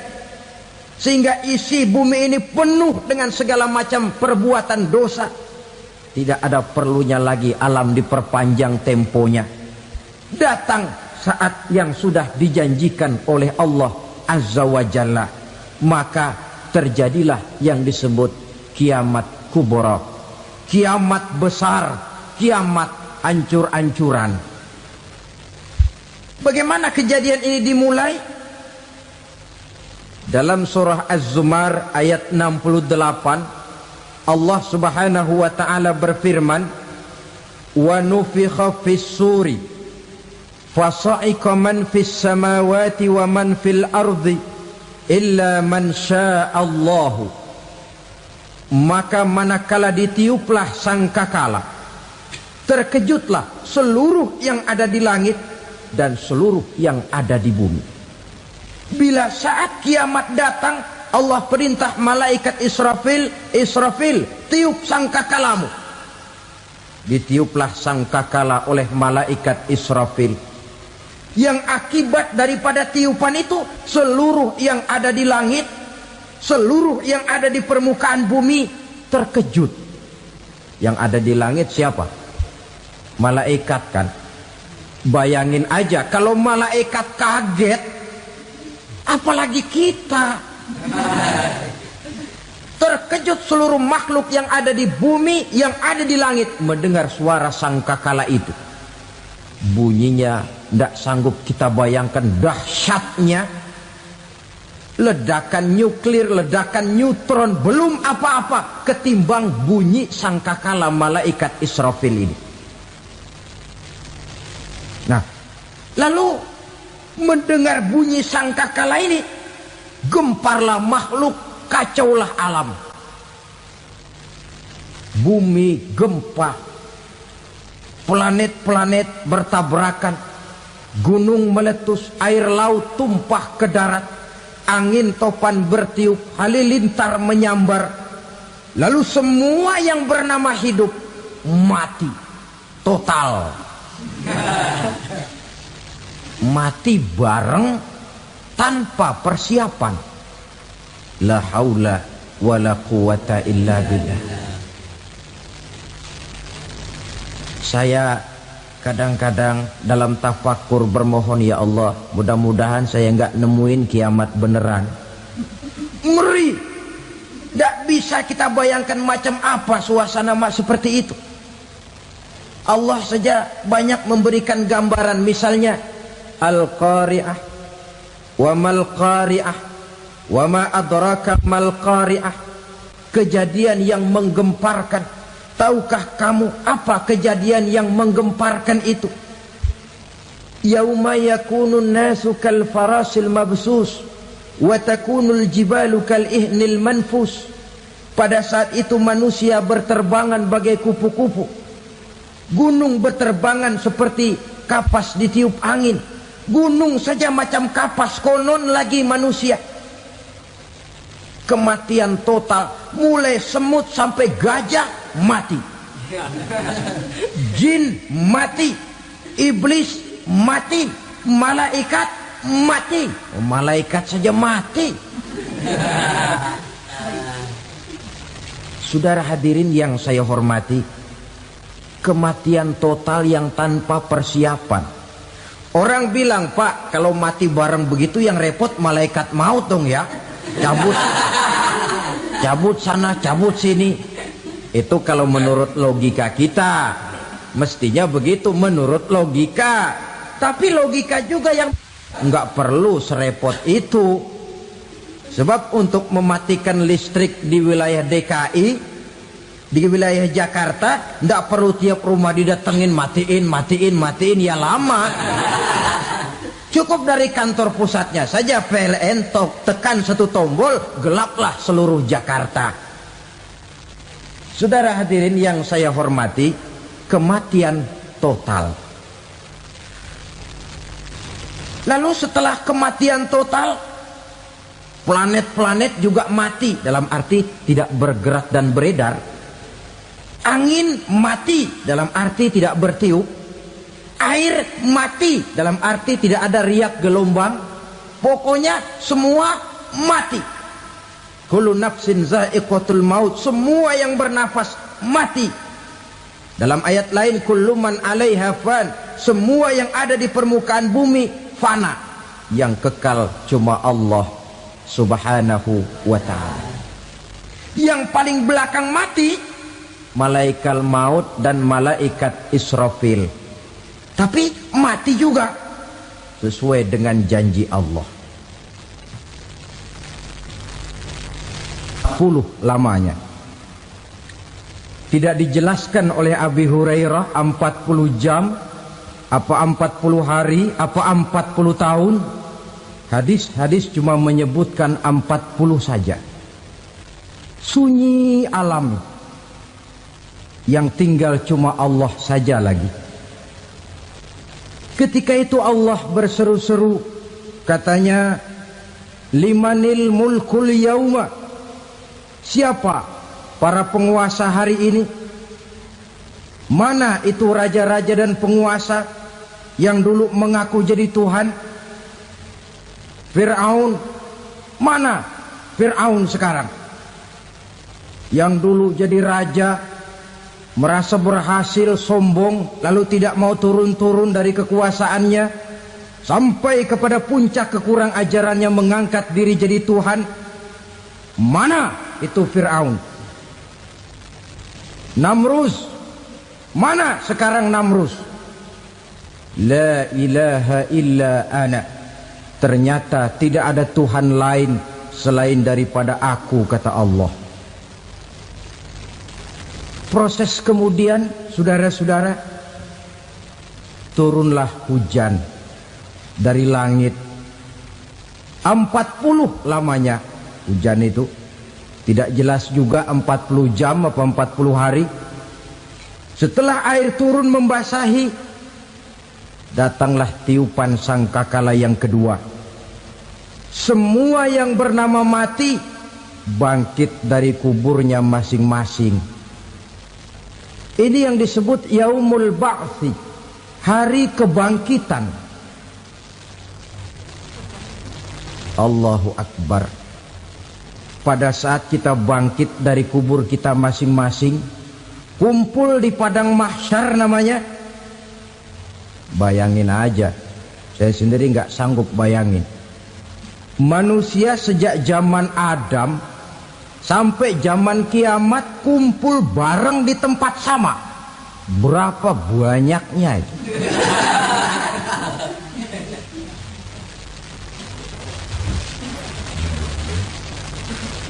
sehingga isi bumi ini penuh dengan segala macam perbuatan dosa. Tidak ada perlunya lagi alam diperpanjang temponya. Datang saat yang sudah dijanjikan oleh Allah Azza wa Jalla, maka terjadilah yang disebut kiamat kubra, kiamat besar, kiamat ancur-ancuran. Bagaimana kejadian ini dimulai? Dalam surah Az-Zumar ayat 68, Allah subhanahu wa ta'ala berfirman, wa nufikha fis suri fasa'iqa man fis samawati wa man fil ardi illa man sya'allahu. Maka manakala ditiuplah sangkakala, terkejutlah seluruh yang ada di langit dan seluruh yang ada di bumi. Bila saat kiamat datang, Allah perintah malaikat Israfil, Israfil, tiup sangkakalamu. Ditiuplah sangkakala oleh malaikat Israfil. Yang akibat daripada tiupan itu, seluruh yang ada di langit, seluruh yang ada di permukaan bumi terkejut. Yang ada di langit siapa? Malaikat kan. Bayangin aja kalau malaikat kaget, apalagi kita. Terkejut seluruh makhluk yang ada di bumi, yang ada di langit mendengar suara sangkakala itu. Bunyinya tidak sanggup kita bayangkan dahsyatnya. Ledakan nuklir, ledakan neutron, belum apa-apa ketimbang bunyi sangkakala malaikat Israfil ini. Nah, lalu mendengar bunyi sangkakala ini, gemparlah makhluk, kacaulah alam. Bumi gempa, planet-planet bertabrakan, gunung meletus, air laut tumpah ke darat, angin topan bertiup, halilintar menyambar. Lalu semua yang bernama hidup mati total. Mati bareng tanpa persiapan. La haula wala quwata illa billah. Saya kadang-kadang dalam tafakur bermohon, ya Allah, mudah-mudahan saya enggak nemuin kiamat beneran. Ngeri. Tidak bisa kita bayangkan macam apa suasana seperti itu. Allah saja banyak memberikan gambaran, misalnya Al-Qari'ah, wa mal qari'ah, wa ma adraka mal qari'ah. Kejadian yang menggemparkan. Tahukah kamu apa kejadian yang menggemparkan itu? Yauma yakunun nasu kal farasil mabsus wa takunul jibalu kal ihnil manfus. Pada saat itu manusia berterbangan bagai kupu-kupu, gunung berterbangan seperti kapas ditiup angin. Gunung saja macam kapas, konon lagi manusia. Kematian total, mulai semut sampai gajah mati, jin mati, iblis mati, malaikat mati. Malaikat saja mati. Saudara hadirin yang saya hormati, kematian total yang tanpa persiapan. Orang bilang, Pak, kalau mati bareng begitu yang repot malaikat maut dong ya. Cabut sana, cabut sini. Itu kalau menurut logika kita, mestinya begitu menurut logika. Tapi logika juga yang nggak perlu serepot itu. Sebab untuk mematikan listrik di wilayah DKI, di wilayah Jakarta, nggak perlu tiap rumah didatengin, matiin, ya lama. Cukup dari kantor pusatnya saja PLN tekan satu tombol, gelaplah seluruh Jakarta. Saudara hadirin yang saya hormati, kematian total. Lalu setelah kematian total, planet-planet juga mati, dalam arti tidak bergerak dan beredar. Angin mati, dalam arti tidak bertiup. Air mati, dalam arti tidak ada riak gelombang. Pokoknya semua mati. Kullu nafsin za'iqatul maut. Semua yang bernafas mati. Dalam ayat lain, kullu man 'alaiha fan. Semua yang ada di permukaan bumi fana. Yang kekal cuma Allah Subhanahu wa ta'ala. Yang paling belakang mati, malaikat maut dan malaikat Israfil. Tapi mati juga sesuai dengan janji Allah. 10 lamanya. Tidak dijelaskan oleh Abi Hurairah 40 jam, apa 40 hari, apa 40 tahun. Hadis-hadis cuma menyebutkan 40 saja. Sunyi alam, yang tinggal cuma Allah saja lagi. Ketika itu Allah berseru-seru, katanya, limanil mulkul yauma. Siapa para penguasa hari ini? Mana itu raja-raja dan penguasa yang dulu mengaku jadi Tuhan? Fir'aun. Mana Fir'aun sekarang? Yang dulu jadi raja, merasa berhasil, sombong, lalu tidak mau turun-turun dari kekuasaannya, sampai kepada puncak kekurang ajarannya mengangkat diri jadi Tuhan. Mana itu Fir'aun? Namrus. Mana sekarang Namrus? La ilaha illa ana. Ternyata tidak ada Tuhan lain selain daripada aku, kata Allah. Proses kemudian, saudara-saudara, turunlah hujan dari langit. 40 lamanya hujan itu. Tidak jelas juga 40 jam apa 40 hari. Setelah air turun membasahi, datanglah tiupan sangkakala yang kedua. Semua yang bernama mati bangkit dari kuburnya masing-masing. Ini yang disebut Yaumul Ba'thi, hari kebangkitan. Allahu Akbar. Pada saat kita bangkit dari kubur kita masing-masing, kumpul di padang mahsyar namanya. Bayangin aja, saya sendiri nggak sanggup bayangin. Manusia sejak zaman Adam sampai zaman kiamat kumpul bareng di tempat sama. Berapa banyaknya itu?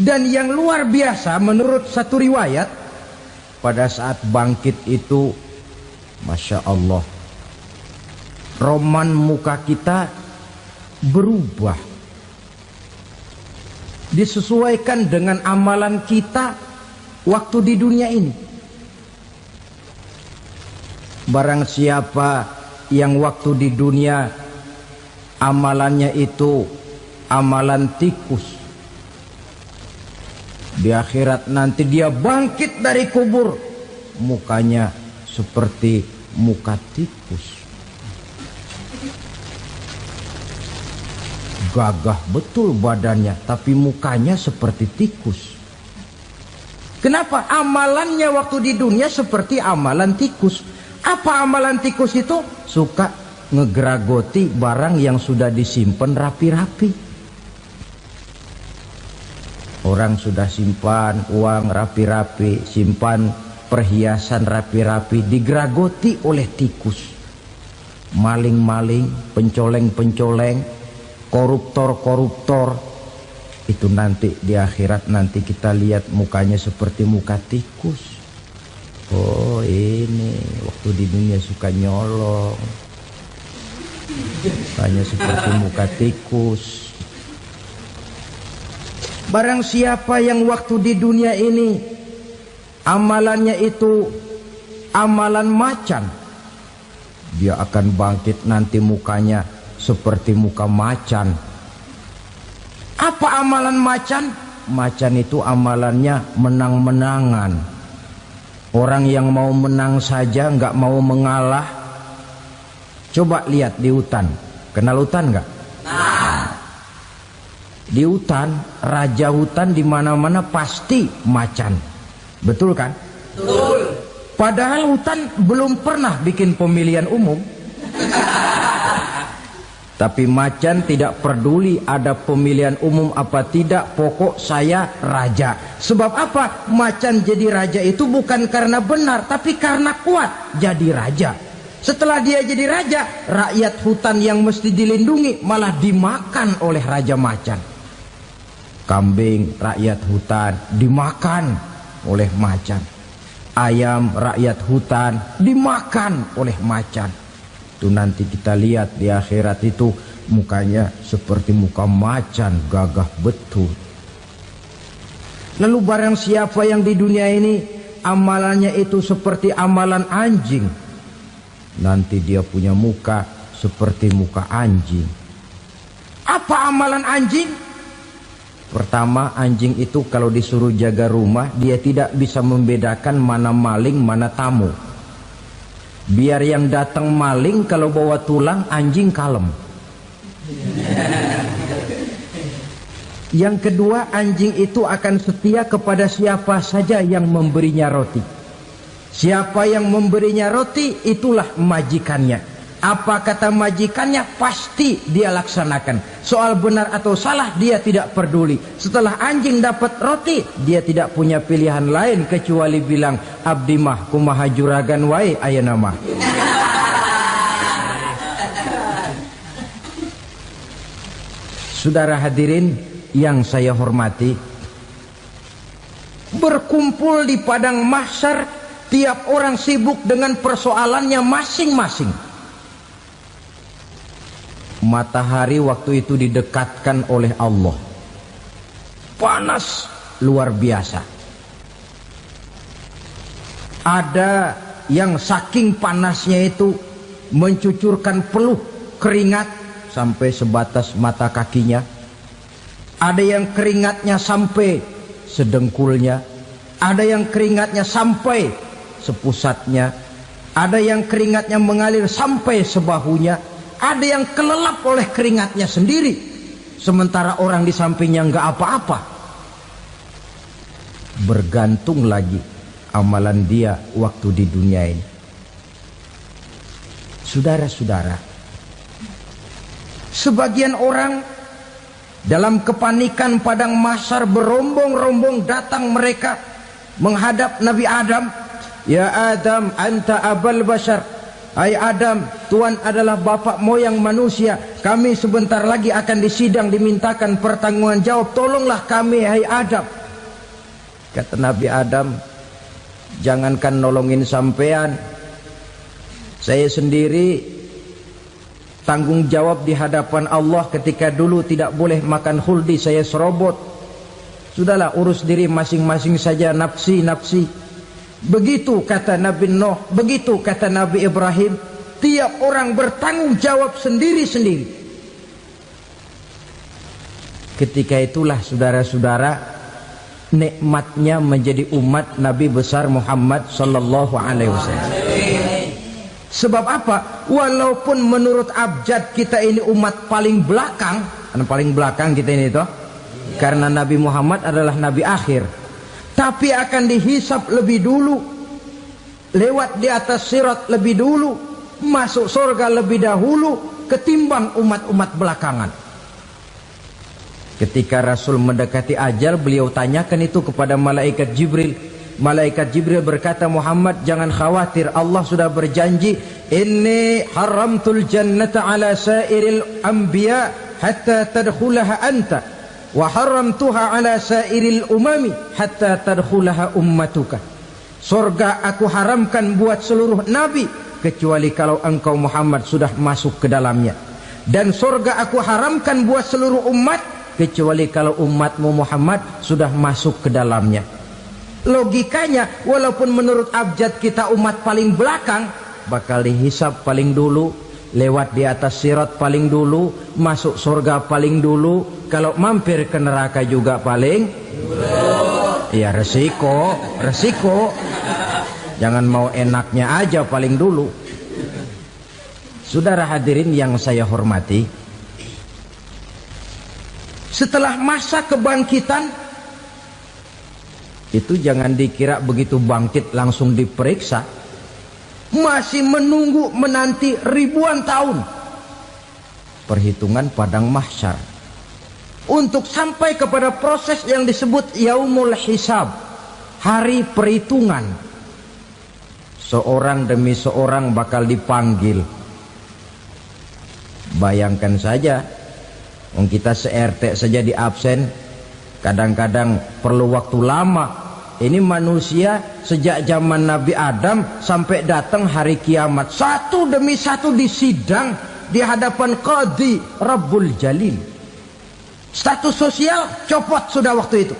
Dan yang luar biasa menurut satu riwayat, pada saat bangkit itu, Masya Allah, roman muka kita berubah, disesuaikan dengan amalan kita waktu di dunia ini. Barang siapa yang waktu di dunia amalannya itu amalan tikus, di akhirat nanti dia bangkit dari kubur, mukanya seperti muka tikus. Gagah betul badannya, tapi mukanya seperti tikus. Kenapa? Amalannya waktu di dunia seperti amalan tikus. Apa amalan tikus itu? Suka ngegeragoti barang yang sudah disimpan rapi-rapi. Orang sudah simpan uang rapi-rapi, simpan perhiasan rapi-rapi, digeragoti oleh tikus. Maling-maling, pencoleng-pencoleng, koruptor-koruptor. Itu nanti di akhirat nanti kita lihat mukanya seperti muka tikus. Oh ini waktu di dunia suka nyolong, mukanya seperti muka tikus. Barang siapa yang waktu di dunia ini amalannya itu amalan macan, dia akan bangkit nanti mukanya seperti muka macan. Apa amalan macan? Macan itu amalannya menang-menangan. Orang yang mau menang saja nggak mau mengalah. Coba lihat di hutan. Kenal hutan nggak? Di hutan, raja hutan di mana-mana pasti macan. Betul kan? Betul. Padahal hutan belum pernah bikin pemilihan umum. Tapi macan tidak peduli ada pemilihan umum apa tidak, pokok saya raja. Sebab apa? Macan jadi raja itu bukan karena benar, tapi karena kuat jadi raja. Setelah dia jadi raja, rakyat hutan yang mesti dilindungi malah dimakan oleh raja macan. Kambing rakyat hutan dimakan oleh macan. Ayam rakyat hutan dimakan oleh macan. Itu nanti kita lihat di akhirat itu mukanya seperti muka macan, gagah betul. Lalu barang siapa yang di dunia ini amalannya itu seperti amalan anjing, nanti dia punya muka seperti muka anjing. Apa amalan anjing? Pertama, anjing itu kalau disuruh jaga rumah, dia tidak bisa membedakan mana maling, mana tamu. Biar yang datang maling, kalau bawa tulang, anjing kalem. Yang kedua, anjing itu akan setia kepada siapa saja yang memberinya roti. Siapa yang memberinya roti, itulah majikannya. Apa kata majikannya, pasti dia laksanakan. Soal benar atau salah, dia tidak peduli. Setelah anjing dapat roti, dia tidak punya pilihan lain kecuali bilang, abdi mah kumaha juragan wae ayeuna mah. Saudara hadirin yang saya hormati, berkumpul di padang mahsyar, tiap orang sibuk dengan persoalannya masing-masing. Matahari waktu itu didekatkan oleh Allah. Panas luar biasa. Ada yang saking panasnya itu mencucurkan peluh keringat sampai sebatas mata kakinya. Ada yang keringatnya sampai sedengkulnya. Ada yang keringatnya sampai sepusatnya. Ada yang keringatnya mengalir sampai sebahunya. Ada yang kelelap oleh keringatnya sendiri, sementara orang di sampingnya nggak apa-apa. Bergantung lagi amalan dia waktu di dunia ini. Saudara-saudara, sebagian orang dalam kepanikan padang mahsyar berombong-rombong datang mereka menghadap Nabi Adam. Ya Adam, anta abal bashar. Hai Adam, Tuhan adalah bapak moyang manusia. Kami sebentar lagi akan disidang, dimintakan pertanggungan jawab. Tolonglah kami, hai Adam. Kata Nabi Adam, jangankan nolongin sampean, saya sendiri tanggung jawab di hadapan Allah ketika dulu tidak boleh makan khuldi, saya serobot. Sudahlah, urus diri masing-masing saja, nafsi. Begitu kata Nabi Nuh, begitu kata Nabi Ibrahim. Tiap orang bertanggung jawab sendiri-sendiri. Ketika itulah saudara-saudara, nikmatnya menjadi umat Nabi besar Muhammad sallallahu alaihi wasallam. Sebab apa? Walaupun menurut abjad kita ini umat paling belakang, paling belakang kita ini toh, karena Nabi Muhammad adalah Nabi akhir, tapi akan dihisap lebih dulu, lewat di atas sirat lebih dulu, masuk surga lebih dahulu ketimbang umat-umat belakangan. Ketika Rasul mendekati ajal, beliau tanyakan itu kepada malaikat Jibril. Malaikat Jibril berkata, Muhammad jangan khawatir, Allah sudah berjanji, inni haramtul jannata ala sairil anbiya hatta tadkhulaha anta wa haramtuha ala sairil umami hatta tadkhulaha ummatuka. Surga aku haramkan buat seluruh nabi kecuali kalau engkau Muhammad sudah masuk ke dalamnya, dan surga aku haramkan buat seluruh umat kecuali kalau umatmu Muhammad sudah masuk ke dalamnya. Logikanya, walaupun menurut abjad kita umat paling belakang, bakal dihisap paling dulu, lewat di atas sirat paling dulu, masuk surga paling dulu, kalau mampir ke neraka juga paling dulu. Ya resiko. Jangan mau enaknya aja paling dulu. Saudara hadirin yang saya hormati, setelah masa kebangkitan itu jangan dikira begitu bangkit langsung diperiksa. Masih menunggu menanti ribuan tahun perhitungan padang mahsyar untuk sampai kepada proses yang disebut yaumul hisab, hari perhitungan. Seorang demi seorang bakal dipanggil. Bayangkan saja, kita se-RT saja di absen, kadang-kadang perlu waktu lama. Ini manusia sejak zaman Nabi Adam sampai datang hari kiamat, satu demi satu disidang di hadapan Qadhi Rabbul Jalil. Status sosial copot sudah waktu itu.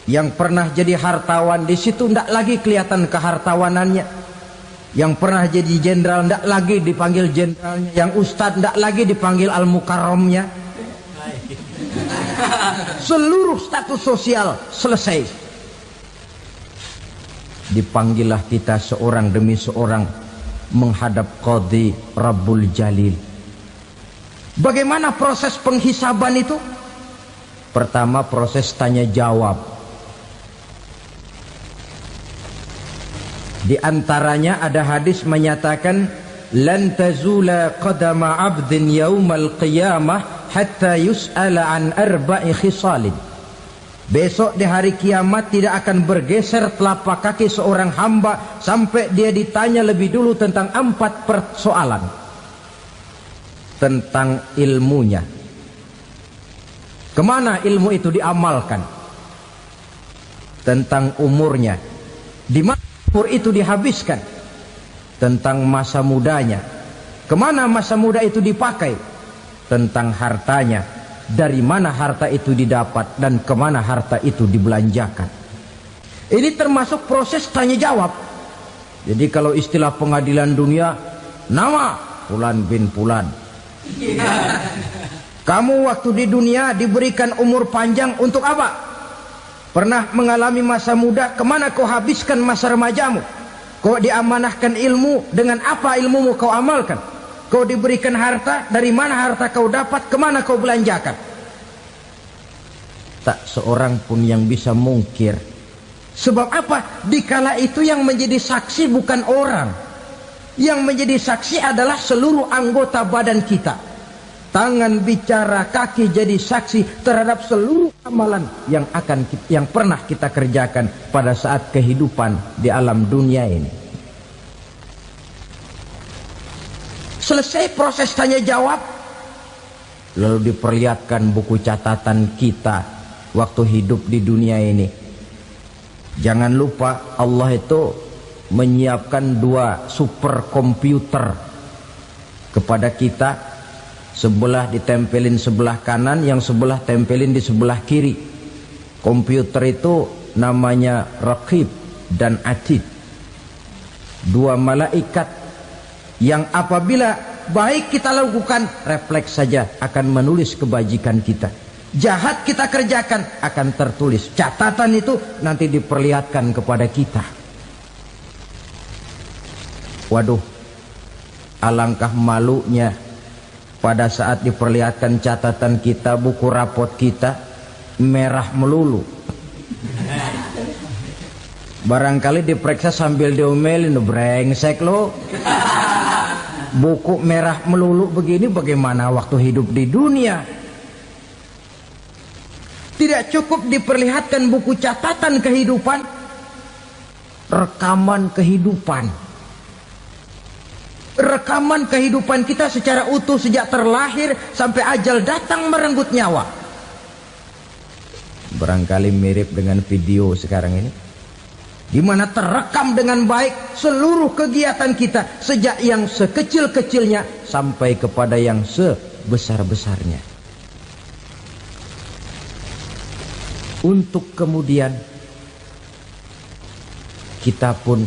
Yang pernah jadi hartawan di situ tidak lagi kelihatan kehartawanannya. Yang pernah jadi jenderal tidak lagi dipanggil jenderalnya. Yang ustadz tidak lagi dipanggil al-mukarramnya. Seluruh status sosial selesai. Dipanggillah kita seorang demi seorang menghadap Qadhi Rabbul Jalil. Bagaimana proses penghisaban itu? Pertama, proses tanya jawab. Di antaranya ada hadis menyatakan, lan tazula qadama 'abdin yaumal qiyamah hatta yus'ala an arba'i khisalin. Besok di hari kiamat tidak akan bergeser telapak kaki seorang hamba sampai dia ditanya lebih dulu tentang 4 persoalan. Tentang ilmunya. Kemana ilmu itu diamalkan? Tentang umurnya. Di mana umur itu dihabiskan? Tentang masa mudanya. Kemana masa muda itu dipakai? tentang hartanya, dari mana harta itu didapat dan kemana harta itu dibelanjakan. Ini termasuk proses tanya jawab. Jadi kalau istilah pengadilan dunia, nama Fulan bin Fulan. Kamu waktu di dunia diberikan umur panjang untuk apa? Pernah mengalami masa muda, kemana kau habiskan masa remajamu? Kau diamanahkan ilmu, dengan apa ilmumu kau amalkan? Kau diberikan harta, dari mana harta kau dapat, kemana kau belanjakan? Tak seorang pun yang bisa mungkir. Sebab apa? Dikala itu yang menjadi saksi bukan orang. Yang menjadi saksi adalah seluruh anggota badan kita. Tangan bicara, kaki jadi saksi terhadap seluruh amalan yang pernah kita kerjakan pada saat kehidupan di alam dunia ini. Selesai proses tanya jawab, lalu diperlihatkan buku catatan kita waktu hidup di dunia ini. Jangan lupa Allah itu menyiapkan 2 superkomputer kepada kita. Sebelah ditempelin sebelah kanan, yang sebelah tempelin di sebelah kiri. Komputer itu namanya Raqib dan Atid. 2 malaikat yang apabila baik kita lakukan, refleks saja akan menulis kebajikan kita. Jahat kita kerjakan akan tertulis. Catatan itu nanti diperlihatkan kepada kita. Waduh, alangkah malunya pada saat diperlihatkan catatan kita, buku rapot kita merah melulu. Barangkali diperiksa sambil diomelin, brengsek lo. Buku merah melulu begini, bagaimana waktu hidup di dunia? Tidak cukup diperlihatkan buku catatan kehidupan, rekaman kehidupan. Rekaman kehidupan kita secara utuh sejak terlahir sampai ajal datang merenggut nyawa. Barangkali mirip dengan video sekarang ini, di mana terekam dengan baik seluruh kegiatan kita, sejak yang sekecil-kecilnya sampai kepada yang sebesar-besarnya. Untuk kemudian kita pun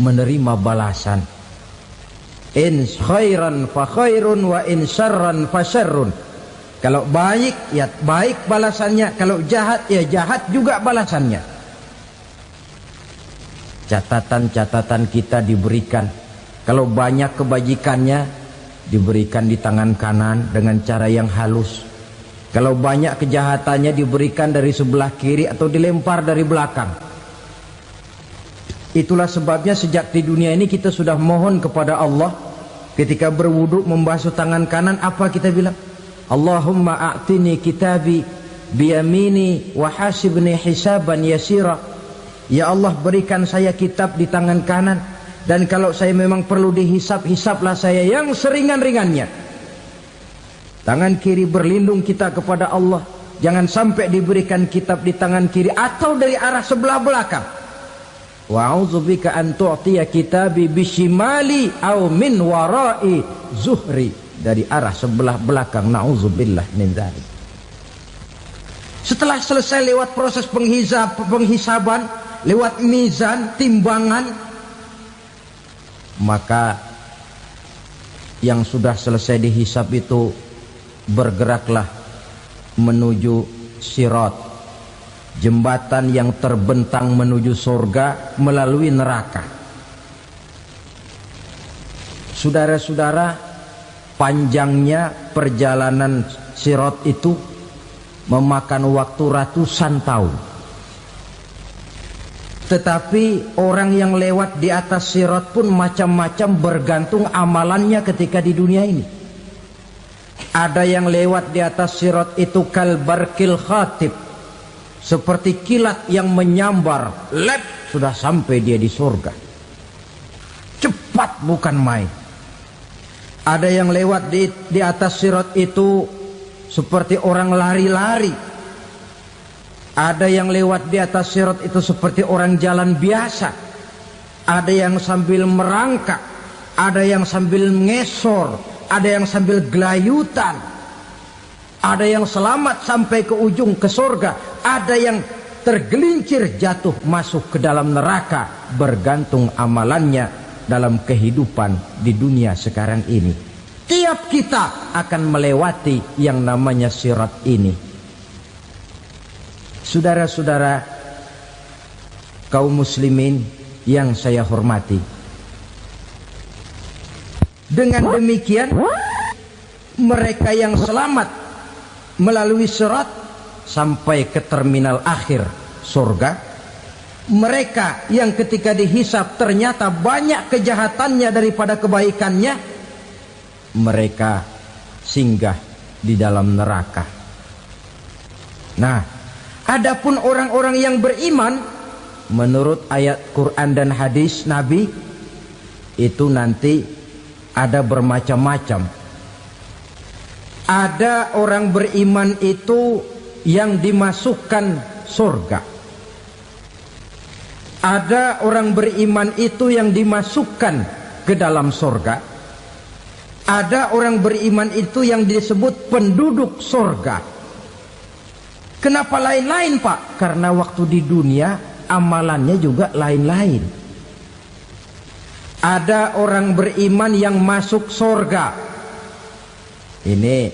menerima balasan. In khairan fa khairun wa in syarran fa syarrun. Kalau baik ya baik balasannya, kalau jahat ya jahat juga balasannya. Catatan-catatan kita diberikan. Kalau banyak kebajikannya diberikan di tangan kanan dengan cara yang halus. Kalau banyak kejahatannya diberikan dari sebelah kiri atau dilempar dari belakang. Itulah sebabnya sejak di dunia ini kita sudah mohon kepada Allah. Ketika berwudu membasuh tangan kanan, apa kita bilang? Allahumma a'tini kitabi biyamini wa hasibni hisaban yasira. Ya Allah, berikan saya kitab di tangan kanan, dan kalau saya memang perlu dihisap, hisaplah saya yang seringan-ringannya. Tangan kiri berlindung kita kepada Allah, jangan sampai diberikan kitab di tangan kiri atau dari arah sebelah belakang. Wa a'udzubika an tu'tiya kitabi bishimali aw min wara'i zuhri, dari arah sebelah belakang. Na'udzubillah min dzalik. Setelah selesai lewat proses penghisaban, lewat mizan, timbangan, maka yang sudah selesai dihisab itu bergeraklah menuju sirat, jembatan yang terbentang menuju surga melalui neraka. Saudara-saudara, panjangnya perjalanan sirat itu memakan waktu ratusan tahun. Tetapi orang yang lewat di atas sirat pun macam-macam, bergantung amalannya ketika di dunia ini. Ada yang lewat di atas sirat itu kal barkil khatib, seperti kilat yang menyambar, lep, sudah sampai dia di surga. Cepat bukan main. Ada yang lewat di atas sirat itu seperti orang lari-lari. Ada yang lewat di atas sirat itu seperti orang jalan biasa. Ada yang sambil merangkak, ada yang sambil ngesor, ada yang sambil gelayutan, ada yang selamat sampai ke ujung ke surga, ada yang tergelincir jatuh masuk ke dalam neraka, bergantung amalannya dalam kehidupan di dunia sekarang ini. Tiap kita akan melewati yang namanya sirat ini. Saudara-saudara kaum muslimin yang saya hormati, dengan demikian mereka yang selamat melalui sirat sampai ke terminal akhir surga, mereka yang ketika dihisab ternyata banyak kejahatannya daripada kebaikannya, mereka singgah di dalam neraka. Nah, adapun orang-orang yang beriman menurut ayat Quran dan hadis Nabi itu nanti ada bermacam-macam. Ada orang beriman itu yang dimasukkan surga. Ada orang beriman itu yang dimasukkan ke dalam surga. Ada orang beriman itu yang disebut penduduk surga. Kenapa lain-lain, Pak? Karena waktu di dunia amalannya juga lain-lain. Ada orang beriman yang masuk surga. Ini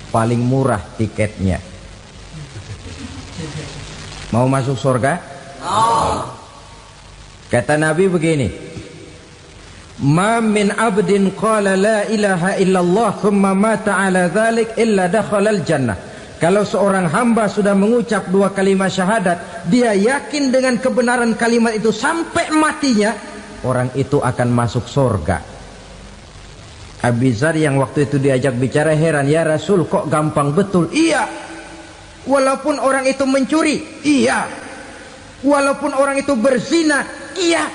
paling murah tiketnya. Mau masuk surga? Kata Nabi begini, ma min abdin qala la ilaha illallah thumma mata ala dhalik illa dakhalal jannah. Kalau seorang hamba sudah mengucap dua kalimat syahadat, dia yakin dengan kebenaran kalimat itu sampai matinya, orang itu akan masuk surga. Abi Dzar yang waktu itu diajak bicara heran, ya Rasul kok gampang betul? Iya, walaupun orang itu mencuri, iya, walaupun orang itu berzina, iya.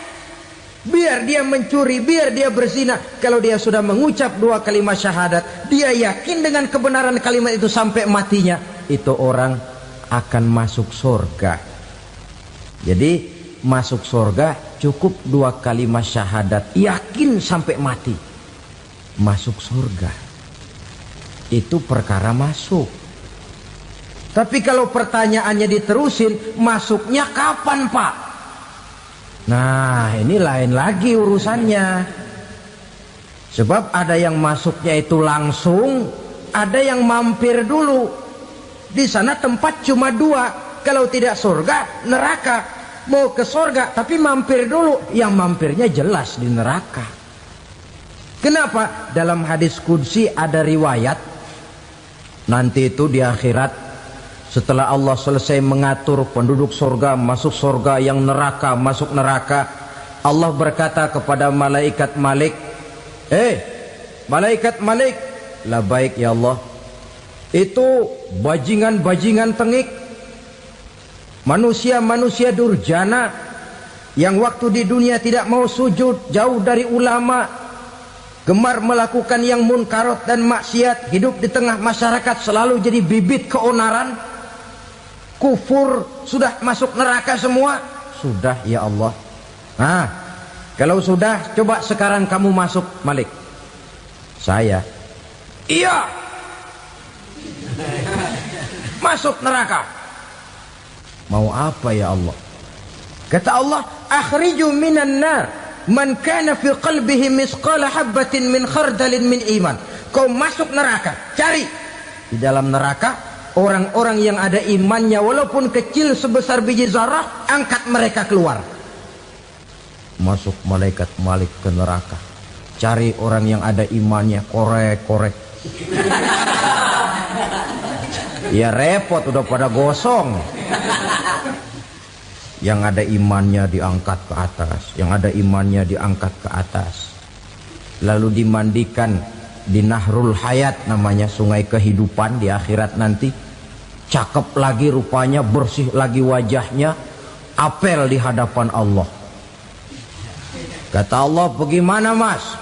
Biar dia mencuri, biar dia berzina, kalau dia sudah mengucap dua kalimat syahadat, dia yakin dengan kebenaran kalimat itu sampai matinya, itu orang akan masuk surga. Jadi masuk surga cukup dua kalimat syahadat, yakin sampai mati, masuk surga. Itu perkara masuk. Tapi kalau pertanyaannya diterusin, masuknya kapan, Pak? Nah, ini lain lagi urusannya. Sebab ada yang masuknya itu langsung, ada yang mampir dulu. Di sana tempat cuma dua, kalau tidak surga, neraka. Mau ke surga tapi mampir dulu, yang mampirnya jelas di neraka. Kenapa? Dalam hadis qudsi ada riwayat, nanti itu di akhirat, setelah Allah selesai mengatur penduduk surga masuk surga, yang neraka masuk neraka, Allah berkata kepada malaikat Malik, malaikat Malik, labaik ya Allah, itu bajingan-bajingan tengik, manusia-manusia durjana yang waktu di dunia tidak mau sujud, jauh dari ulama, gemar melakukan yang munkarat dan maksiat, hidup di tengah masyarakat selalu jadi bibit keonaran, kufur, sudah masuk neraka semua. Sudah ya Allah. Nah, kalau sudah, coba sekarang kamu masuk, Malik. Saya, iya, masuk neraka. Mau apa ya Allah? Kata Allah, akhriju minan nar man kana fi qalbihi misqala habatin min khardalin min iman. Kau masuk neraka, cari di dalam neraka orang-orang yang ada imannya walaupun kecil sebesar biji zarah, angkat mereka keluar. Masuk malaikat Malik ke neraka, cari orang yang ada imannya, korek-korek. Ya repot, udah pada gosong. Yang ada imannya diangkat ke atas, yang ada imannya diangkat ke atas, lalu dimandikan di Nahrul Hayat, namanya sungai kehidupan di akhirat nanti. Cakep lagi rupanya, bersih lagi wajahnya, apel di hadapan Allah. Kata Allah, bagaimana mas?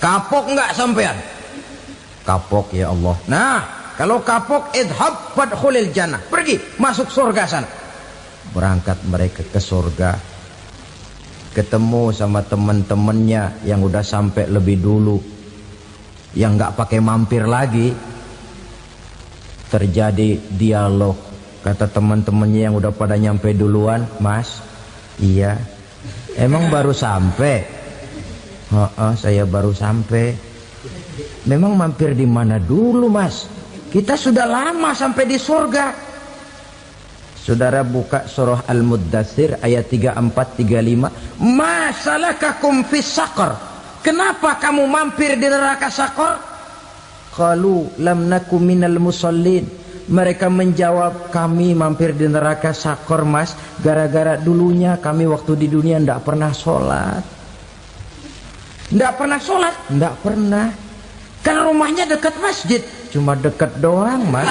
Kapok nggak sampean? Kapok ya Allah. Nah, kalau kapok, idhab fadkhulil jannah, pergi masuk surga sana. Berangkat mereka ke surga. ketemu sama teman-temannya yang udah sampai lebih dulu, yang nggak pakai mampir lagi. Terjadi dialog. Kata teman-temannya yang udah pada nyampe duluan, "Mas, iya, emang baru sampai?" "Oh, saya baru sampai." "Memang mampir di mana dulu, Mas? Kita sudah lama sampai di surga." Saudara buka surah Al-Muddatsir ayat 34-35. "Ma salakakum fis saqar?" Kenapa kamu mampir di neraka Saqar? Qalu lam naku minal musallin. Mereka menjawab, kami mampir di neraka Saqar, Mas, gara-gara dulunya kami waktu di dunia tidak pernah sholat. Tidak pernah sholat? Tidak pernah. Kan rumahnya dekat masjid. Cuma dekat doang, Mas.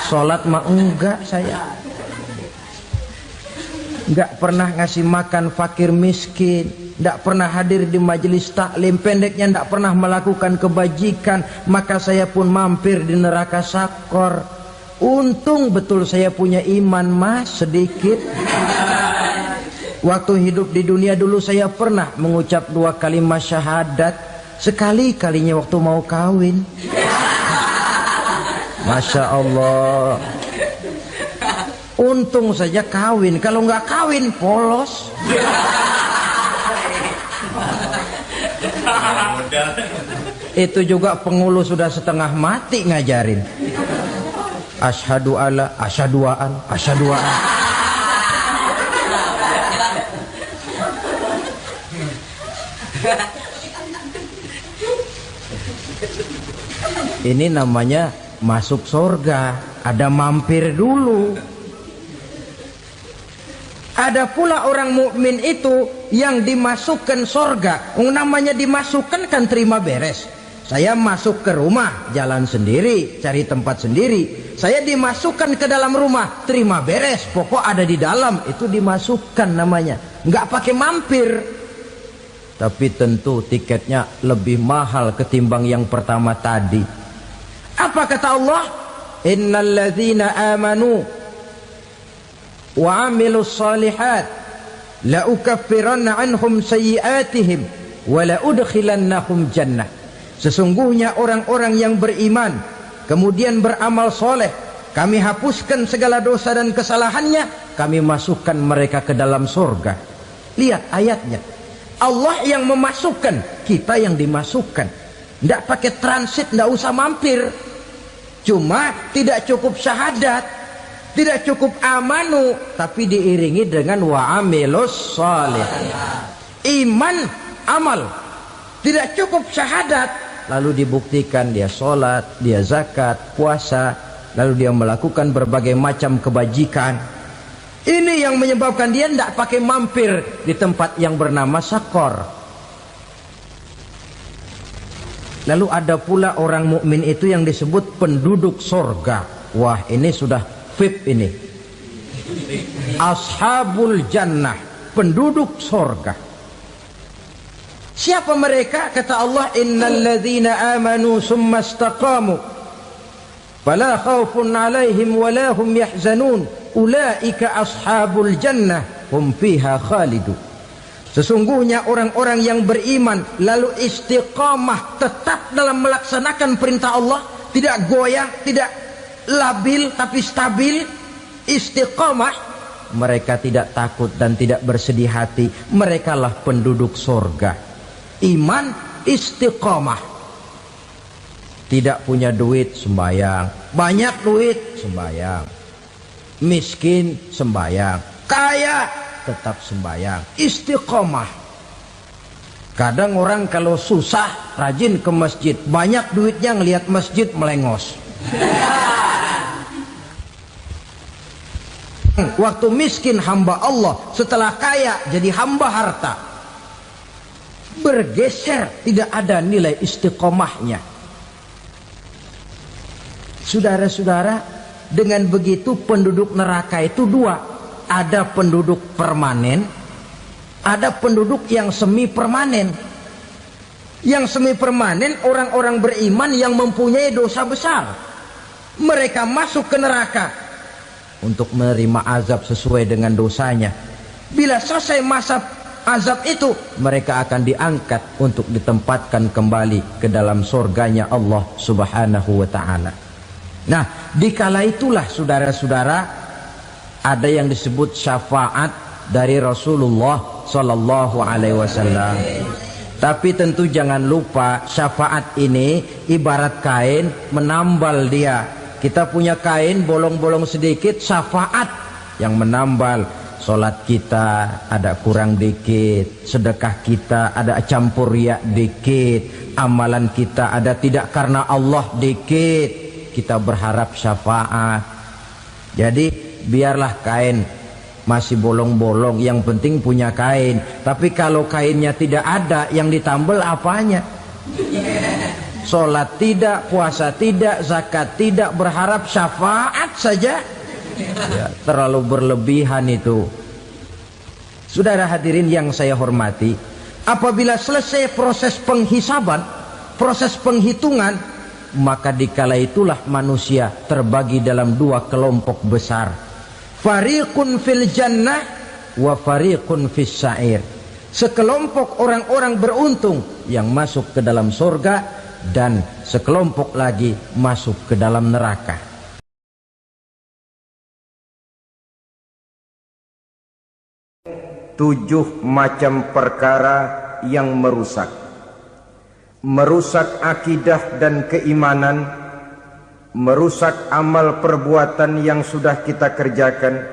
Sholat mah enggak saya. Enggak pernah ngasih makan fakir miskin, enggak pernah hadir di majelis taklim, pendeknya enggak pernah melakukan kebajikan. Maka saya pun mampir di neraka Saqar. Untung betul saya punya iman, Mas, sedikit. Waktu hidup di dunia dulu saya pernah mengucap 2 kalimat syahadat. Sekali-kalinya waktu mau kawin. Masya Allah. Untung saja kawin. Kalau nggak kawin polos. Itu juga pengulu sudah setengah mati ngajarin. Asyhadu alla, asyaduaan, asyaduaan. Ini namanya masuk surga, ada mampir dulu. Ada pula orang mukmin itu yang dimasukkan surga. Namanya dimasukkan kan terima beres. Saya masuk ke rumah, jalan sendiri, cari tempat sendiri. Saya dimasukkan ke dalam rumah, terima beres, pokok ada di dalam, itu dimasukkan namanya. Nggak pakai mampir. Tapi tentu tiketnya lebih mahal ketimbang yang pertama tadi. Apa kata Allah? Innal ladzina amanu wa 'amilus shalihat la ukaffiranna 'anhum sayyi'atihim wa la udkhilannahum jannah. Sesungguhnya orang-orang yang beriman kemudian beramal soleh, kami hapuskan segala dosa dan kesalahannya, kami masukkan mereka ke dalam surga. Lihat ayatnya. Allah yang memasukkan, kita yang dimasukkan. Tidak pakai transit, tidak usah mampir. Cuma tidak cukup syahadat, tidak cukup amanu, tapi diiringi dengan wa'amilus salih. Iman, amal. Tidak cukup syahadat, lalu dibuktikan dia sholat, dia zakat, puasa, lalu dia melakukan berbagai macam kebajikan. Ini yang menyebabkan dia tidak pakai mampir di tempat yang bernama Saqar. Lalu ada pula orang mukmin itu yang disebut penduduk surga. Wah, ini sudah VIP ini. Ashabul jannah, penduduk surga. Siapa mereka? Kata Allah, innal ladzina amanu summa istaqamu fala khaufun 'alaihim wala hum yahzanun ulaika ashabul jannah hum fiha khalidun. Sesungguhnya orang-orang yang beriman lalu istiqamah, tetap dalam melaksanakan perintah Allah, tidak goyah, tidak labil tapi stabil, istiqamah, mereka tidak takut dan tidak bersedih hati. Merekalah penduduk surga. Iman, istiqamah. Tidak punya duit, sembayang. Banyak duit, sembayang. Miskin, sembayang. Kaya, tetap sembahyang, istiqomah. Kadang orang kalau susah rajin ke masjid, banyak duitnya ngelihat masjid melengos. Waktu miskin hamba Allah, setelah kaya jadi hamba harta. Bergeser, tidak ada nilai istiqomahnya. Saudara-saudara, dengan begitu penduduk neraka itu dua. Ada penduduk permanen, ada penduduk yang semi permanen. Yang semi permanen orang-orang beriman yang mempunyai dosa besar. Mereka masuk ke neraka untuk menerima azab sesuai dengan dosanya. Bila selesai masa azab itu, mereka akan diangkat untuk ditempatkan kembali ke dalam surganya Allah Subhanahu wa ta'ala. Nah, dikala itulah saudara-saudara, ada yang disebut syafaat dari Rasulullah Sallallahu Alaihi Wasallam. Tapi tentu jangan lupa, syafaat ini ibarat kain menambal dia. Kita punya kain bolong-bolong sedikit, syafaat yang menambal. Solat kita ada kurang dikit, sedekah kita ada campur riak dikit, amalan kita ada tidak karena Allah dikit, kita berharap syafaat. Jadi biarlah kain masih bolong-bolong, yang penting punya kain. Tapi kalau kainnya tidak ada, yang ditambal apanya? Solat tidak, puasa tidak, zakat tidak, berharap syafaat saja. Ya, terlalu berlebihan itu. Saudara hadirin yang saya hormati, apabila selesai proses penghisaban, proses penghitungan, maka dikala itulah manusia terbagi dalam dua kelompok besar. Fariqun fil jannah wa fariqun fis sa'ir. Sekelompok orang-orang beruntung yang masuk ke dalam surga, dan sekelompok lagi masuk ke dalam neraka. 7 macam perkara yang merusak akidah dan keimanan, merusak amal perbuatan yang sudah kita kerjakan,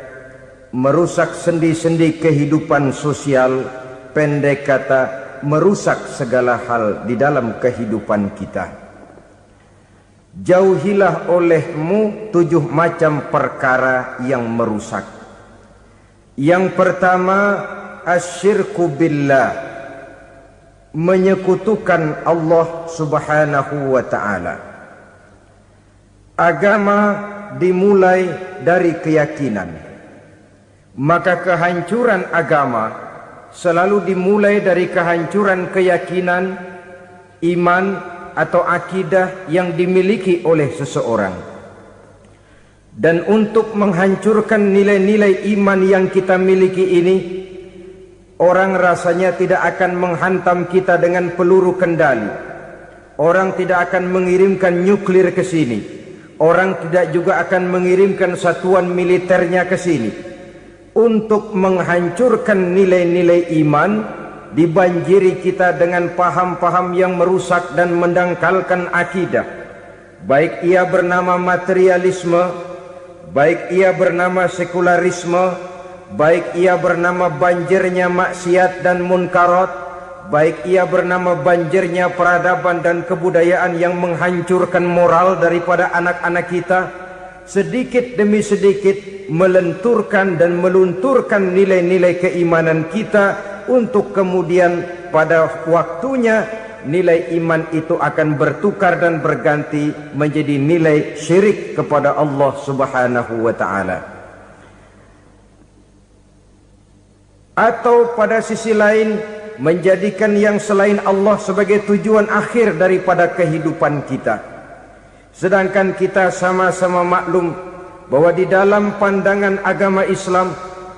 merusak sendi-sendi kehidupan sosial, pendek kata merusak segala hal di dalam kehidupan kita. Jauhilah olehmu 7 macam perkara yang merusak. Yang pertama, asyirku billah, menyekutukan Allah Subhanahu wa ta'ala. Agama dimulai dari keyakinan, maka kehancuran agama selalu dimulai dari kehancuran keyakinan, iman atau akidah yang dimiliki oleh seseorang. Dan untuk menghancurkan nilai-nilai iman yang kita miliki ini, orang rasanya tidak akan menghantam kita dengan peluru kendali. Orang tidak akan mengirimkan nuklir ke sini. Orang tidak juga akan mengirimkan satuan militernya ke sini. Untuk menghancurkan nilai-nilai iman, dibanjiri kita dengan paham-paham yang merusak dan mendangkalkan akidah. Baik ia bernama materialisme, baik ia bernama sekularisme, baik ia bernama banjirnya maksiat dan munkarat, baik ia bernama banjirnya peradaban dan kebudayaan yang menghancurkan moral daripada anak-anak kita, sedikit demi sedikit melenturkan dan melunturkan nilai-nilai keimanan kita, untuk kemudian pada waktunya nilai iman itu akan bertukar dan berganti menjadi nilai syirik kepada Allah Subhanahu wa ta'ala. Atau pada sisi lain, menjadikan yang selain Allah sebagai tujuan akhir daripada kehidupan kita. Sedangkan kita sama-sama maklum bahwa di dalam pandangan agama Islam,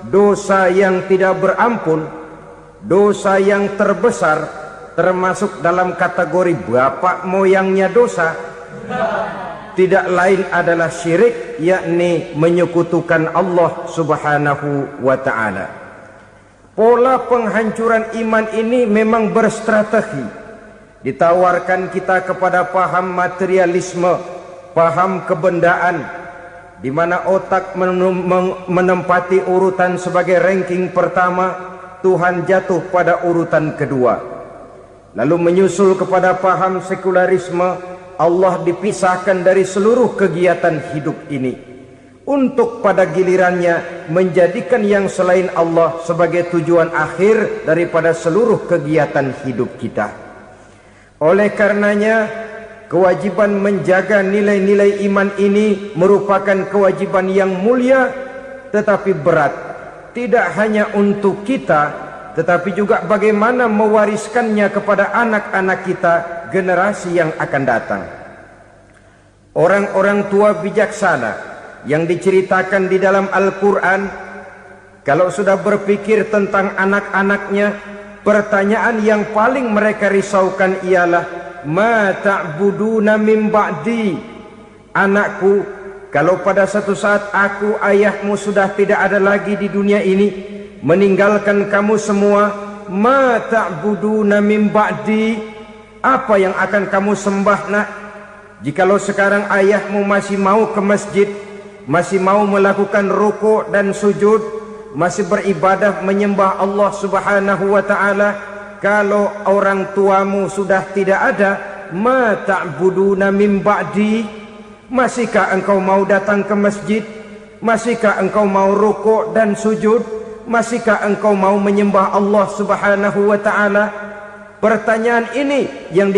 dosa yang tidak berampun, dosa yang terbesar, termasuk dalam kategori bapak moyangnya dosa, tidak lain adalah syirik, yakni menyekutukan Allah Subhanahu wa ta'ala. Pola penghancuran iman ini memang berstrategi. Ditawarkan kita kepada paham materialisme, paham kebendaan, di mana otak menempati urutan sebagai ranking pertama, Tuhan jatuh pada urutan kedua. Lalu menyusul kepada paham sekularisme, Allah dipisahkan dari seluruh kegiatan hidup ini, untuk pada gilirannya menjadikan yang selain Allah sebagai tujuan akhir daripada seluruh kegiatan hidup kita. Oleh karenanya, kewajiban menjaga nilai-nilai iman ini merupakan kewajiban yang mulia tetapi berat, tidak hanya untuk kita, tetapi juga bagaimana mewariskannya kepada anak-anak kita, generasi yang akan datang. Orang-orang tua bijaksana yang diceritakan di dalam Al-Quran Kalau sudah berpikir tentang anak-anaknya, pertanyaan yang paling mereka risaukan ialah ma ta'buduna min ba'di. Anakku, kalau pada satu saat aku, ayahmu sudah tidak ada lagi di dunia ini, meninggalkan kamu semua, ma ta'buduna min ba'di, apa yang akan kamu sembah nak? Jikalau sekarang ayahmu masih mau ke masjid, masih mau melakukan rukuk dan sujud, masih beribadah menyembah Allah Subhanahu wa ta'ala, kalau orang tuamu sudah tidak ada, ma ta'buduna min ba'di, masihkah engkau mau datang ke masjid? Masihkah engkau mau rukuk dan sujud? Masihkah engkau mau menyembah Allah Subhanahu wa ta'ala? Pertanyaan ini yang